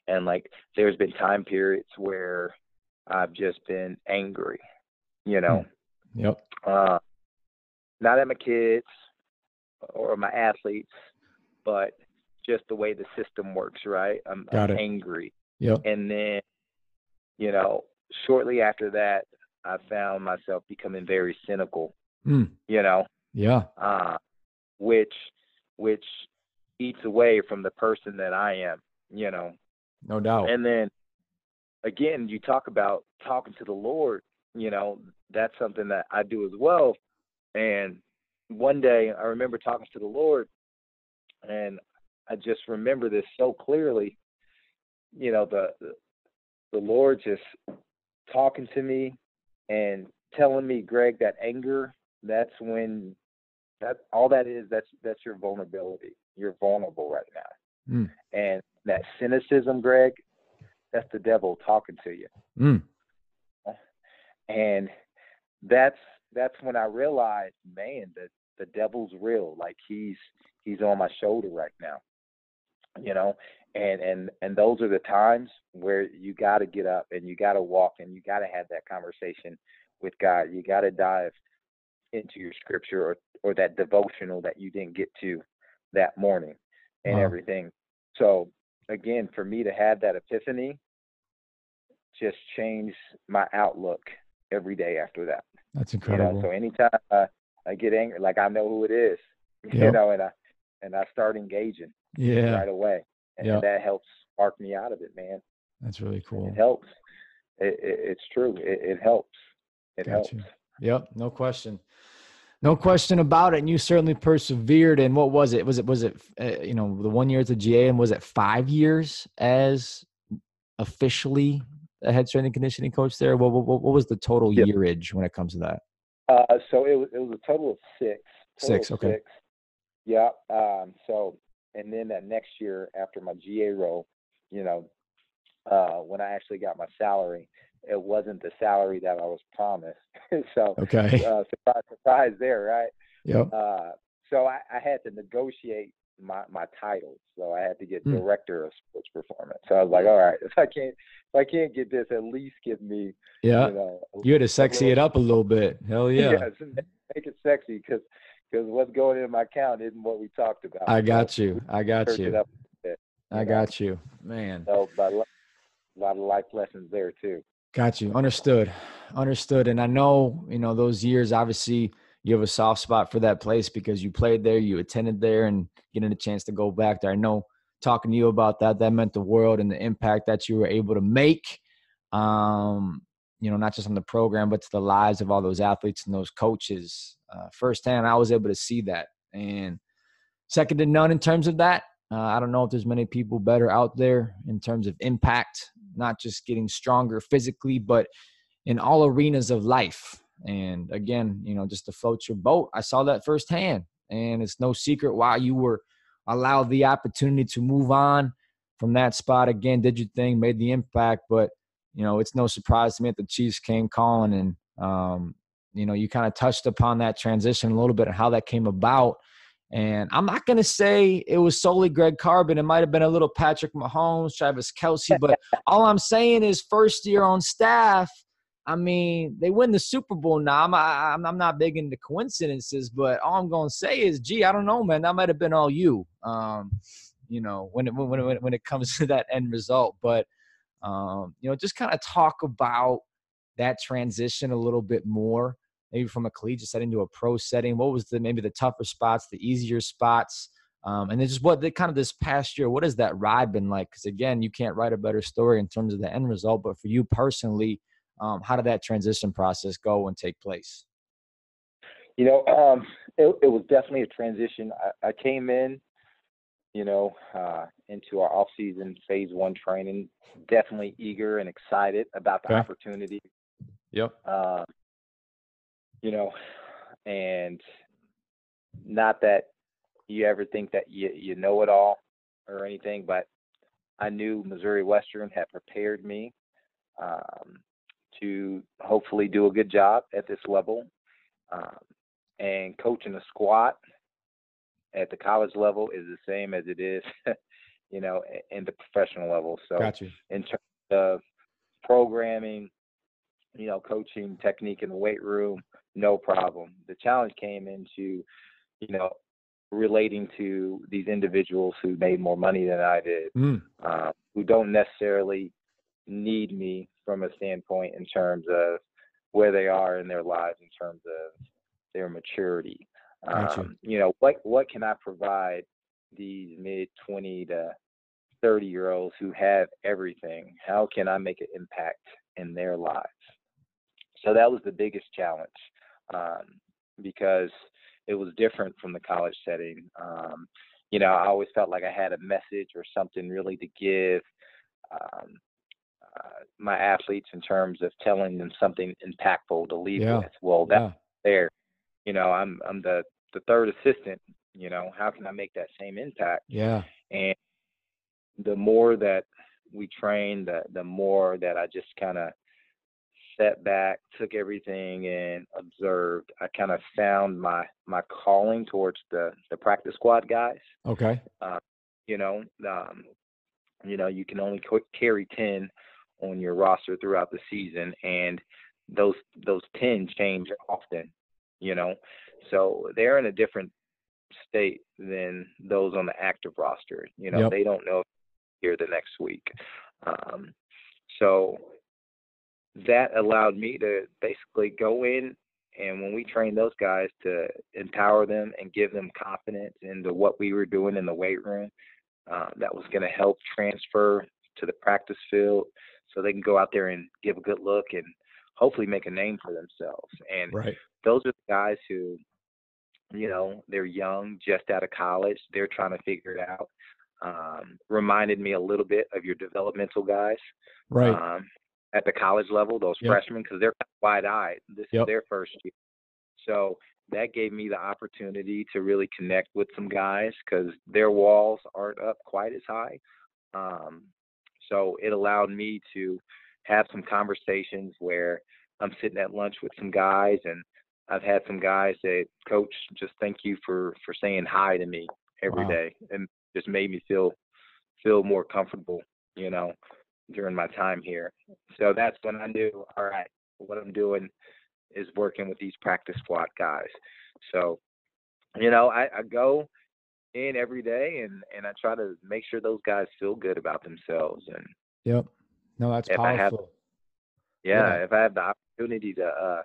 and like there's been time periods where I've just been angry, Yep. Not at my kids or my athletes, but just the way the system works, right? I'm angry. Yep. And then, shortly after that, I found myself becoming very cynical, Yeah. Which eats away from the person that I am, No doubt. And then again, you talk about talking to the Lord, that's something that I do as well. And one day I remember talking to the Lord, and I just remember this so clearly, the Lord just talking to me and telling me, Greg, that anger, that's your vulnerability. You're vulnerable right now. And that cynicism, Greg, that's the devil talking to you. And that's when I realized, man, that the devil's real. Like he's on my shoulder right now, and those are the times where you got to get up and you got to walk and you got to have that conversation with God. You got to dive into your scripture or that devotional that you didn't get to that morning and everything. So again, for me to have that epiphany just changed my outlook every day after that. That's incredible. So anytime I get angry, like I know who it is, and I start engaging right away. And that helps spark me out of it, man. That's really cool. It helps. It's true. It helps. It helps. Yep. No question. No question about it. And you certainly persevered. And what was it? Was it the 1 year as a GA, and was it 5 years as officially a head strength and conditioning coach there? What was the total yearage when it comes to that? So it was a total of six. Okay. 6. Yeah. So, and then that next year after my GA role, when I actually got my salary, it wasn't the salary that I was promised. So, okay. Surprise there, right? Yep. So I had to negotiate my title. So I had to get director of sports performance. So I was like, all right, if I can't get this, at least give me, Yeah. You had to a sexy little, it up a little bit. Hell yeah. yes, make it sexy because what's going in my account isn't what we talked about. I So got you. I got search it you. up a bit, I got you, man. So, but a lot of life lessons there too. Got you. Understood. Understood. And I know, those years, obviously, you have a soft spot for that place because you played there, you attended there, and getting a chance to go back there. I know talking to you about that meant the world and the impact that you were able to make, not just on the program, but to the lives of all those athletes and those coaches. Firsthand, I was able to see that. And second to none in terms of that. I don't know if there's many people better out there in terms of impact, not just getting stronger physically, but in all arenas of life. And again, just to float your boat, I saw that firsthand. And it's no secret why you were allowed the opportunity to move on from that spot. Again, did your thing, made the impact. But, it's no surprise to me that the Chiefs came calling. And, you kind of touched upon that transition a little bit and how that came about. And I'm not going to say it was solely Greg Carbin. It might have been a little Patrick Mahomes, Travis Kelce. But all I'm saying is first year on staff, I mean, they win the Super Bowl now. I'm not big into coincidences, but all I'm going to say is, I don't know, man. That might have been all you, when it comes to that end result. But, just kind of talk about that transition a little bit more. Maybe from a collegiate setting to a pro setting. What was maybe the tougher spots, the easier spots? And then just kind of this past year, what has that ride been like? Because again, you can't write a better story in terms of the end result, but for you personally, how did that transition process go and take place? It was definitely a transition. I came in, into our off-season phase 1 training, definitely eager and excited about the opportunity. Yep. And not that you ever think that you know it all or anything, but I knew Missouri Western had prepared me to hopefully do a good job at this level. And coaching a squad at the college level is the same as it is, in the professional level. So in terms of programming, coaching technique in the weight room, no problem. The challenge came into, relating to these individuals who made more money than I did, who don't necessarily need me from a standpoint in terms of where they are in their lives, in terms of their maturity. What can I provide these mid-20 to 30-year-olds who have everything? How can I make an impact in their lives? So that was the biggest challenge, because it was different from the college setting. I always felt like I had a message or something really to give my athletes in terms of telling them something impactful to leave with. Well, that's there. I'm the third assistant. How can I make that same impact? Yeah. And the more that we trained, the more that I just kind of sat back, took everything and observed. I kind of found my calling towards the practice squad guys. Okay. You can only carry 10 on your roster throughout the season, and those 10 change often. So they're in a different state than those on the active roster. They don't know if they're here the next week. So that allowed me to basically go in, and when we trained those guys, to empower them and give them confidence into what we were doing in the weight room, that was going to help transfer to the practice field so they can go out there and give a good look and hopefully make a name for themselves. And those are the guys who, they're young, just out of college. They're trying to figure it out. Reminded me a little bit of your developmental guys. At the college level, those freshmen, because they're wide-eyed. This is their first year. So that gave me the opportunity to really connect with some guys because their walls aren't up quite as high. So it allowed me to have some conversations where I'm sitting at lunch with some guys, and I've had some guys say, "Coach, just thank you for saying hi to me every Wow. day, and just made me feel more comfortable, during my time here. So that's when I knew, all right, what I'm doing is working with these practice squad guys. So, I go in every day, and I try to make sure those guys feel good about themselves. And Yep. No, that's if I have, powerful. Yeah. yeah, if I have the opportunity to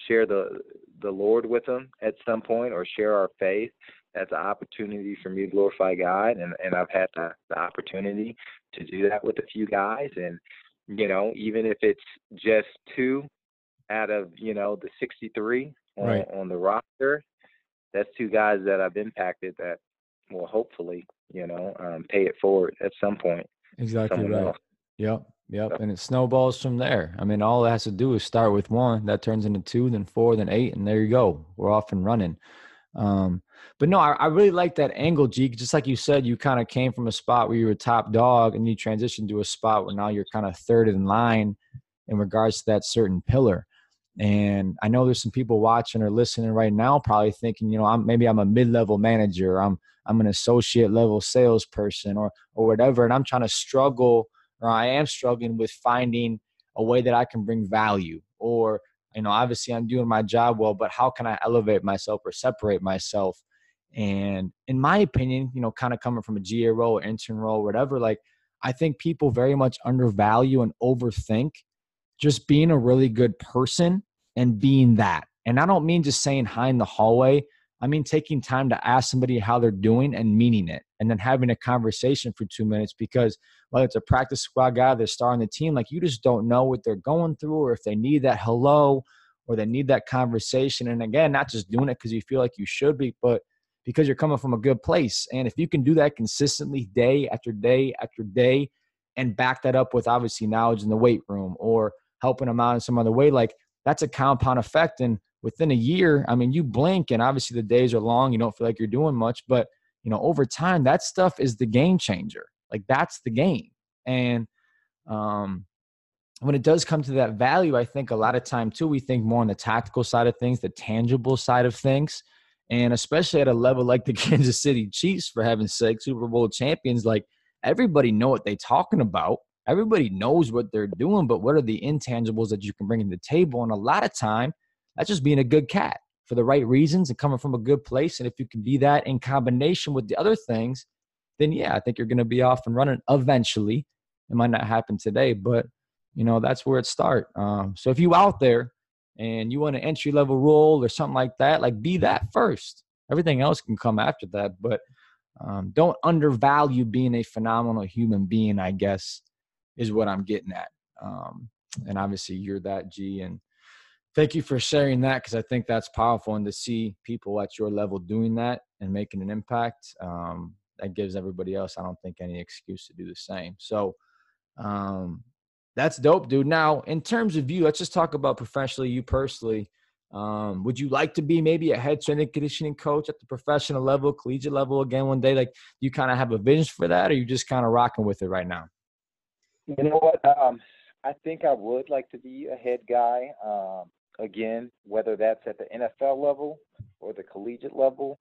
share the Lord with them at some point, or share our faith, that's an opportunity for me to glorify God. And I've had the opportunity to do that with a few guys. And, even if it's just two out of, the 63 Right. on the roster, that's two guys that I've impacted that will hopefully, pay it forward at some point to Exactly someone right. else. Yep. So, Yep. And it snowballs from there. I mean, all it has to do is start with one, that turns into two, then four, then eight, and there you go. We're off and running. Um, but no, I really like that angle, G. Just like you said, you kind of came from a spot where you were top dog and you transitioned to a spot where now you're kind of third in line in regards to that certain pillar. And I know there's some people watching or listening right now, probably thinking, maybe I'm a mid-level manager, I'm an associate level salesperson or whatever, and I'm trying to struggle, or I am struggling with finding a way that I can bring value, or obviously I'm doing my job well, but how can I elevate myself or separate myself? And in my opinion, kind of coming from a GA role or intern role, whatever, like I think people very much undervalue and overthink just being a really good person and being that. And I don't mean just saying hi in the hallway. I mean taking time to ask somebody how they're doing and meaning it, and then having a conversation for 2 minutes, because whether it's a practice squad guy, they're starting the team, like you just don't know what they're going through, or if they need that hello, or they need that conversation. And again, not just doing it because you feel like you should be, but because you're coming from a good place. And if you can do that consistently day after day after day, and back that up with obviously knowledge in the weight room, or helping them out in some other way, like that's a compound effect. And within a year, I mean, you blink and obviously the days are long. You don't feel like you're doing much, but over time, that stuff is the game changer. Like that's the game. And when it does come to that value, I think a lot of time too, we think more on the tactical side of things, the tangible side of things. And especially at a level like the Kansas City Chiefs, for heaven's sake, Super Bowl champions, like everybody know what they're talking about. Everybody knows what they're doing, but what are the intangibles that you can bring to the table? And a lot of time, that's just being a good cat for the right reasons and coming from a good place. And if you can be that in combination with the other things, then yeah, I think you're going to be off and running eventually. It might not happen today, but that's where it starts. So if you out there and you want an entry level role or something like that, like be that first. Everything else can come after that, but don't undervalue being a phenomenal human being, I guess, is what I'm getting at. And obviously you're that, G. And thank you for sharing that, because I think that's powerful. And to see people at your level doing that and making an impact, that gives everybody else, I don't think, any excuse to do the same. So um, that's dope, dude. Now, in terms of you, let's just talk about professionally, you personally. Would you like to be maybe a head strength and conditioning coach at the professional level, collegiate level again one day? Like, do you kind of have a vision for that, or you just kind of rocking with it right now? you know what? I think I would like to be a head guy. Again, whether that's at the NFL level or the collegiate level,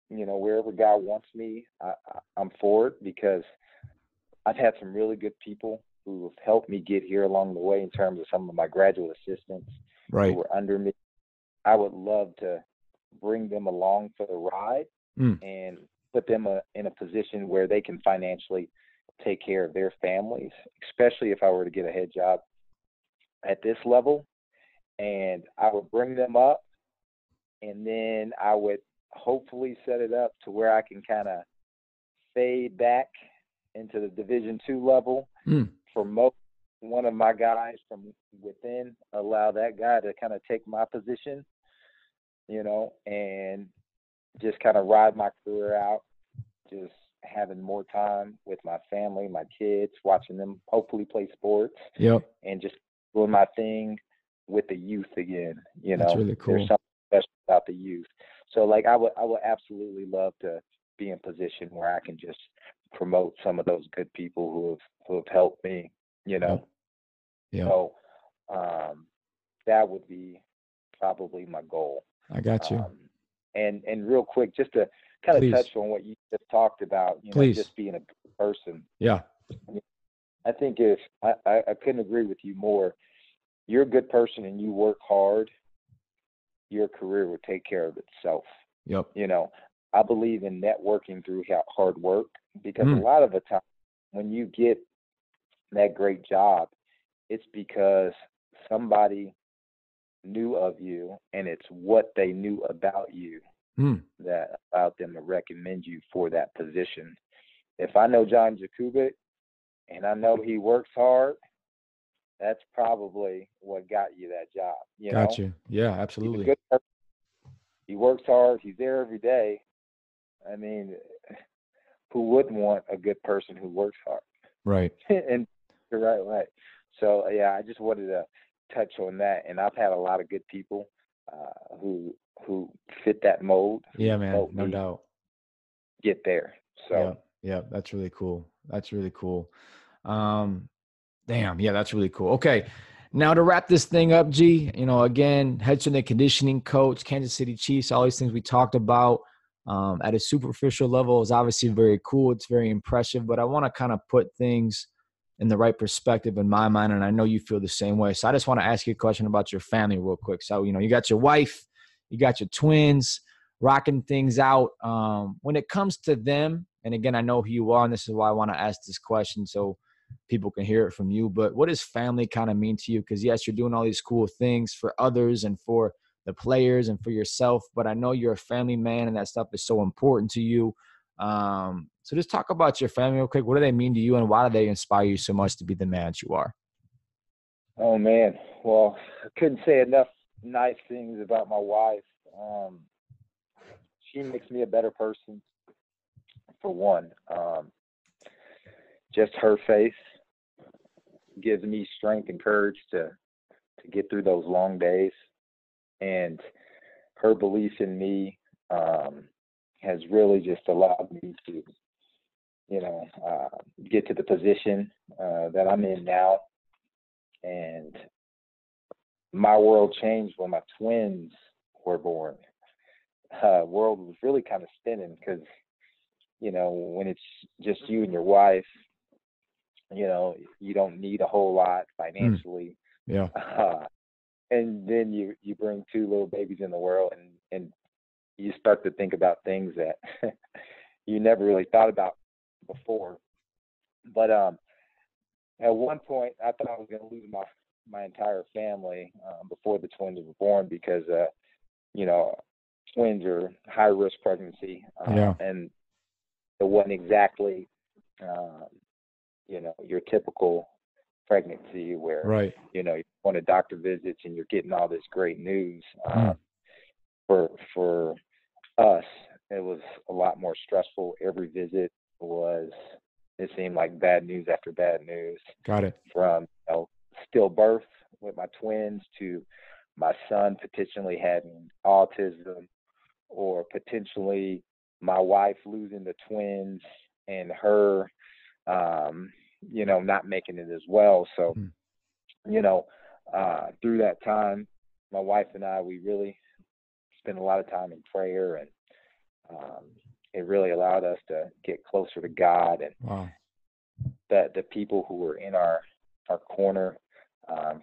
wherever God wants me, I'm for it, because I've had some really good people who have helped me get here along the way, in terms of some of my graduate assistants who Right. were under me. I would love to bring them along for the ride Mm. and put them in a position where they can financially take care of their families, especially if I were to get a head job at this level. And I would bring them up, and then I would hopefully set it up to where I can kind of fade back into the Division II level, Mm. promote one of my guys from within, allow that guy to kind of take my position, and just kind of ride my career out, just having more time with my family, my kids, watching them hopefully play sports, Yep. and just doing my thing with the youth again. That's really There's cool. something special about the youth. So like I would absolutely love to be in a position where I can just promote some of those good people who have helped me, Yep. Yep. So that would be probably my goal. I got you. And real quick, just to kind of Please. touch on what you just talked about, Please. just being a good person. Yeah. I think if I couldn't agree with you more. You're a good person and you work hard, your career will take care of itself. Yep. I believe in networking through hard work, because a lot of the time when you get that great job, it's because somebody knew of you, and it's what they knew about you that allowed them to recommend you for that position. If I know John Jakubik and I know he works hard, that's probably what got you that job. Got you. Yeah, He's absolutely. a good person. He works hard. He's there every day. I mean, who wouldn't want a good person who works hard? Right. And the right way. So, yeah, I just wanted to touch on that. And I've had a lot of good people who fit that mold. Yeah, man. No doubt. Get there. So, yeah, that's really cool. That's really cool. Damn. Yeah, that's really cool. Okay. Now to wrap this thing up, G, again, head strength and conditioning coach, Kansas City Chiefs, all these things we talked about at a superficial level is obviously very cool. It's very impressive, but I want to kind of put things in the right perspective in my mind. And I know you feel the same way. So I just want to ask you a question about your family real quick. So, you got your wife, you got your twins rocking things out. When it comes to them, and again, I know who you are, and this is why I want to ask this question so people can hear it from you, but what does family kind of mean to you? Because yes, you're doing all these cool things for others and for the players and for yourself, but I know you're a family man and that stuff is so important to you. So just talk about your family real quick. What do they mean to you, and why do they inspire you so much to be the man that you are? Oh, man. Well, I couldn't say enough nice things about my wife. She makes me a better person, for one. Just her face gives me strength and courage to get through those long days. And her belief in me has really just allowed me to, get to the position that I'm in now. And my world changed when my twins were born. World was really kind of spinning because, when it's just you and your wife, you don't need a whole lot financially. Yeah. And then you bring two little babies in the world, and you start to think about things that you never really thought about before. But at one point, I thought I was going to lose my entire family before the twins were born, because twins are high risk pregnancy, and it wasn't exactly your typical pregnancy where you're going to doctor visits and you're getting all this great news. For us, it was a lot more stressful. Every visit it seemed like bad news after bad news. Got it. From stillbirth with my twins to my son potentially having autism, or potentially my wife losing the twins and her not making it as well. So through that time, my wife and I, we really spent a lot of time in prayer, and it really allowed us to get closer to God, and that the people who were in our corner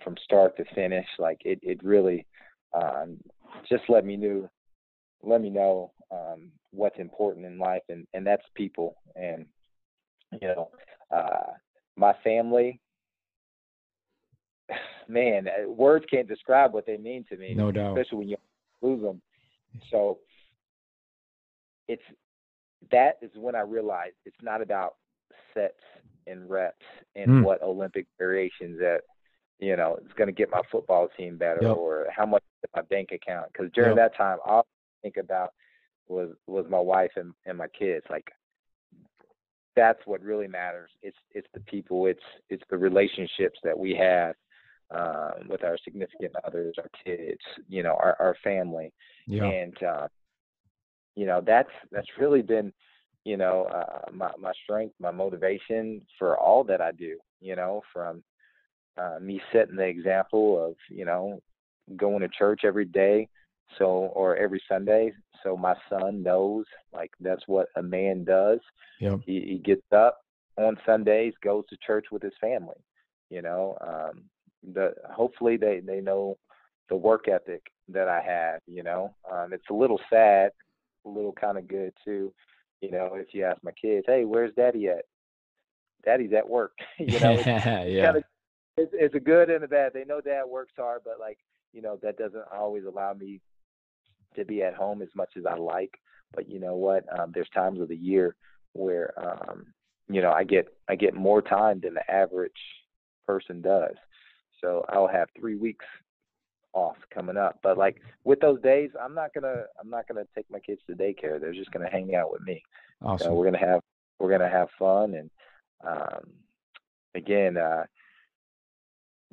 from start to finish, like it really just let me know what's important in life, and that's people. And my family, man, words can't describe what they mean to me. No doubt. Especially when you lose them. So that is when I realized it's not about sets and reps and what Olympic variations that it's going to get my football team better, or how much in my bank account. Because during that time, all I think about was my wife and my kids. Like, that's what really matters. It's the people. It's the relationships that we have with our significant others, our kids, our family. And that's really been my strength, my motivation for all that I do. From me setting the example of going to church every day, So, or every Sunday. So my son knows, like, that's what a man does. Yep. He gets up on Sundays, goes to church with his family. You know, hopefully they know the work ethic that I have. You know, it's a little sad, a little kind of good too. You know, if you ask my kids, hey, where's Daddy at? Daddy's at work. You know, it's Yeah. kind of it's a good and a bad. They know Dad works hard, but, like, you know, that doesn't always allow me to be at home as much as I like. But you know what? There's times of the year where you know, I get more time than the average person does. So I'll have 3 weeks off coming up. But, like, with those days, I'm not gonna take my kids to daycare. They're just gonna hang out with me. So Awesome. we're gonna have fun. And um, again,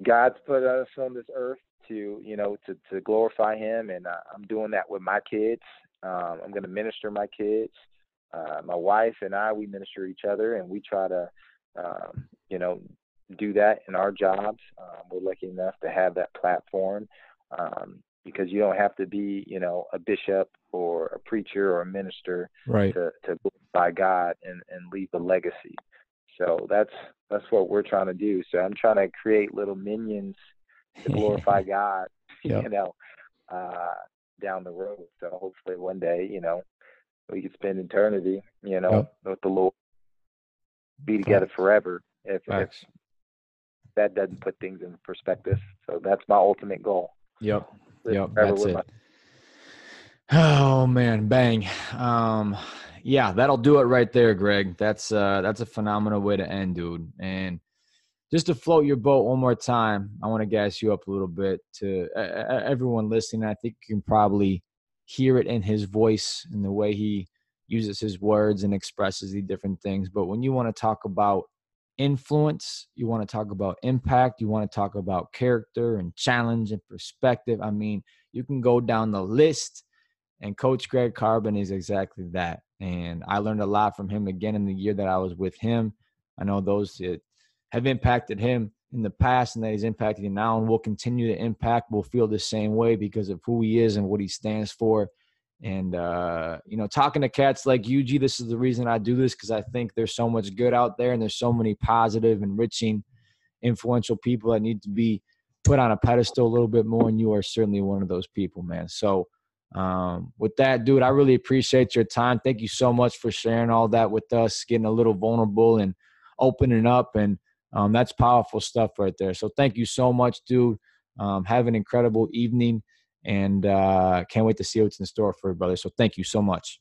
God's put us on this earth to, you know, to glorify Him, and I'm doing that with my kids. I'm going to minister my kids. My wife and I, we minister each other, and we try to, you know, do that in our jobs. We're lucky enough to have that platform, because you don't have to be, you know, a bishop or a preacher or a minister Right. to glorify God and leave a legacy. So that's what we're trying to do. So I'm trying to create little minions to glorify God, Yep. you know, down the road. So hopefully one day, you know, we can spend eternity, you know, Yep. with the Lord, be together forever. If that doesn't put things in perspective. So that's my ultimate goal. Yep. Live Yep. forever That's with it. Oh man, bang. Yeah, that'll do it right there, Greg. That's a phenomenal way to end, dude. And just to float your boat one more time, I want to gas you up a little bit to everyone listening. I think you can probably hear it in his voice and the way he uses his words and expresses the different things. But when you want to talk about influence, you want to talk about impact, you want to talk about character and challenge and perspective, I mean, you can go down the list. And Coach Greg Carbin is exactly that. And I learned a lot from him again in the year that I was with him. I know those that have impacted him in the past and that he's impacted him now and will continue to impact will feel the same way because of who he is and what he stands for. And, you know, talking to cats like you, G, this is the reason I do this, because I think there's so much good out there and there's so many positive, enriching, influential people that need to be put on a pedestal a little bit more. And you are certainly one of those people, man. So, with that, dude, I really appreciate your time. Thank you so much for sharing all that with us, getting a little vulnerable and opening up. And that's powerful stuff right there. So thank you so much, dude. Have an incredible evening, and can't wait to see what's in store for you, brother. So thank you so much.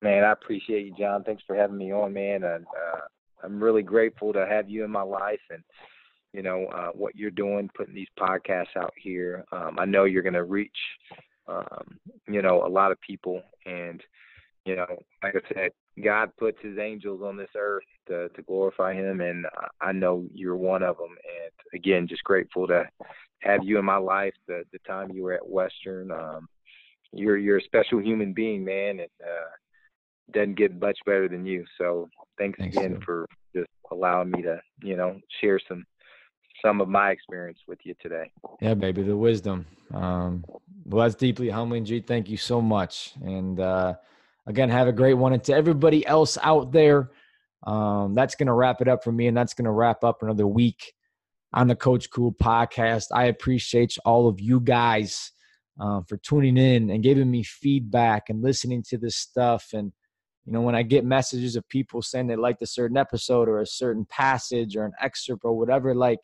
Man, I appreciate you, John. Thanks for having me on, man. And I'm really grateful to have you in my life, and, you know, what you're doing, putting these podcasts out here. I know you're going to reach you know, a lot of people. And, you know, like I said, God puts his angels on this earth to glorify him. And I know you're one of them. And again, just grateful to have you in my life. The time you were at Western, you're a special human being, man. And doesn't get much better than you. So thanks again, dude, for just allowing me to, you know, share some of my experience with you today. Yeah, baby, the wisdom. Well, that's deeply humbling, G. Thank you so much. And again, have a great one. And to everybody else out there, that's going to wrap it up for me. And that's going to wrap up another week on the Coach Cool podcast. I appreciate all of you guys for tuning in and giving me feedback and listening to this stuff. And, you know, when I get messages of people saying they liked a certain episode or a certain passage or an excerpt or whatever, like,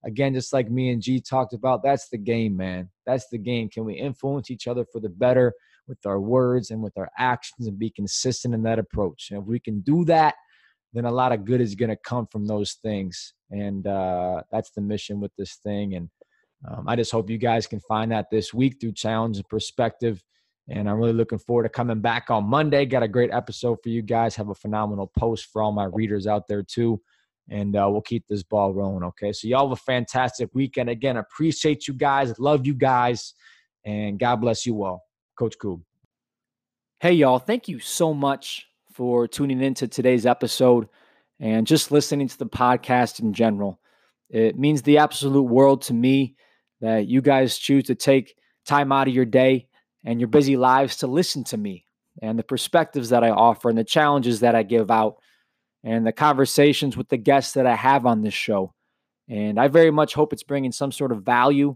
again, just like me and G talked about, that's the game, man. That's the game. Can we influence each other for the better with our words and with our actions and be consistent in that approach? And if we can do that, then a lot of good is going to come from those things. And that's the mission with this thing. And I just hope you guys can find that this week through challenge and perspective. And I'm really looking forward to coming back on Monday. Got a great episode for you guys. Have a phenomenal post for all my readers out there too. And we'll keep this ball rolling, okay? So y'all have a fantastic weekend. Again, appreciate you guys. Love you guys. And God bless you all. Coach Cool. Hey, y'all. Thank you so much for tuning into today's episode and just listening to the podcast in general. It means the absolute world to me that you guys choose to take time out of your day and your busy lives to listen to me and the perspectives that I offer and the challenges that I give out and the conversations with the guests that I have on this show. And I very much hope it's bringing some sort of value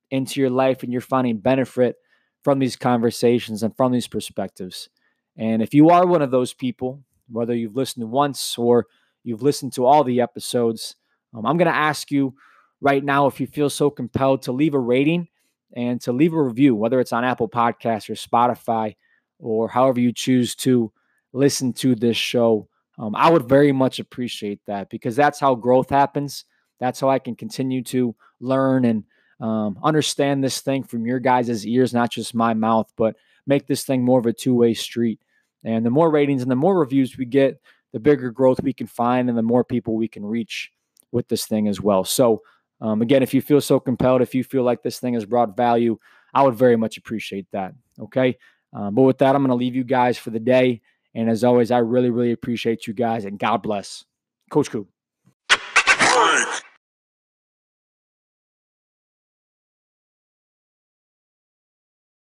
into your life and you're finding benefit from these conversations and from these perspectives. And if you are one of those people, whether you've listened once or you've listened to all the episodes, I'm going to ask you right now, if you feel so compelled, to leave a rating and to leave a review, whether it's on Apple Podcasts or Spotify or however you choose to listen to this show. I would very much appreciate that, because that's how growth happens. That's how I can continue to learn and understand this thing from your guys' ears, not just my mouth, but make this thing more of a two-way street. And the more ratings and the more reviews we get, the bigger growth we can find and the more people we can reach with this thing as well. So again, if you feel so compelled, if you feel like this thing has brought value, I would very much appreciate that. Okay. But with that, I'm going to leave you guys for the day. And as always, I really, really appreciate you guys, and God bless. Coach Coop.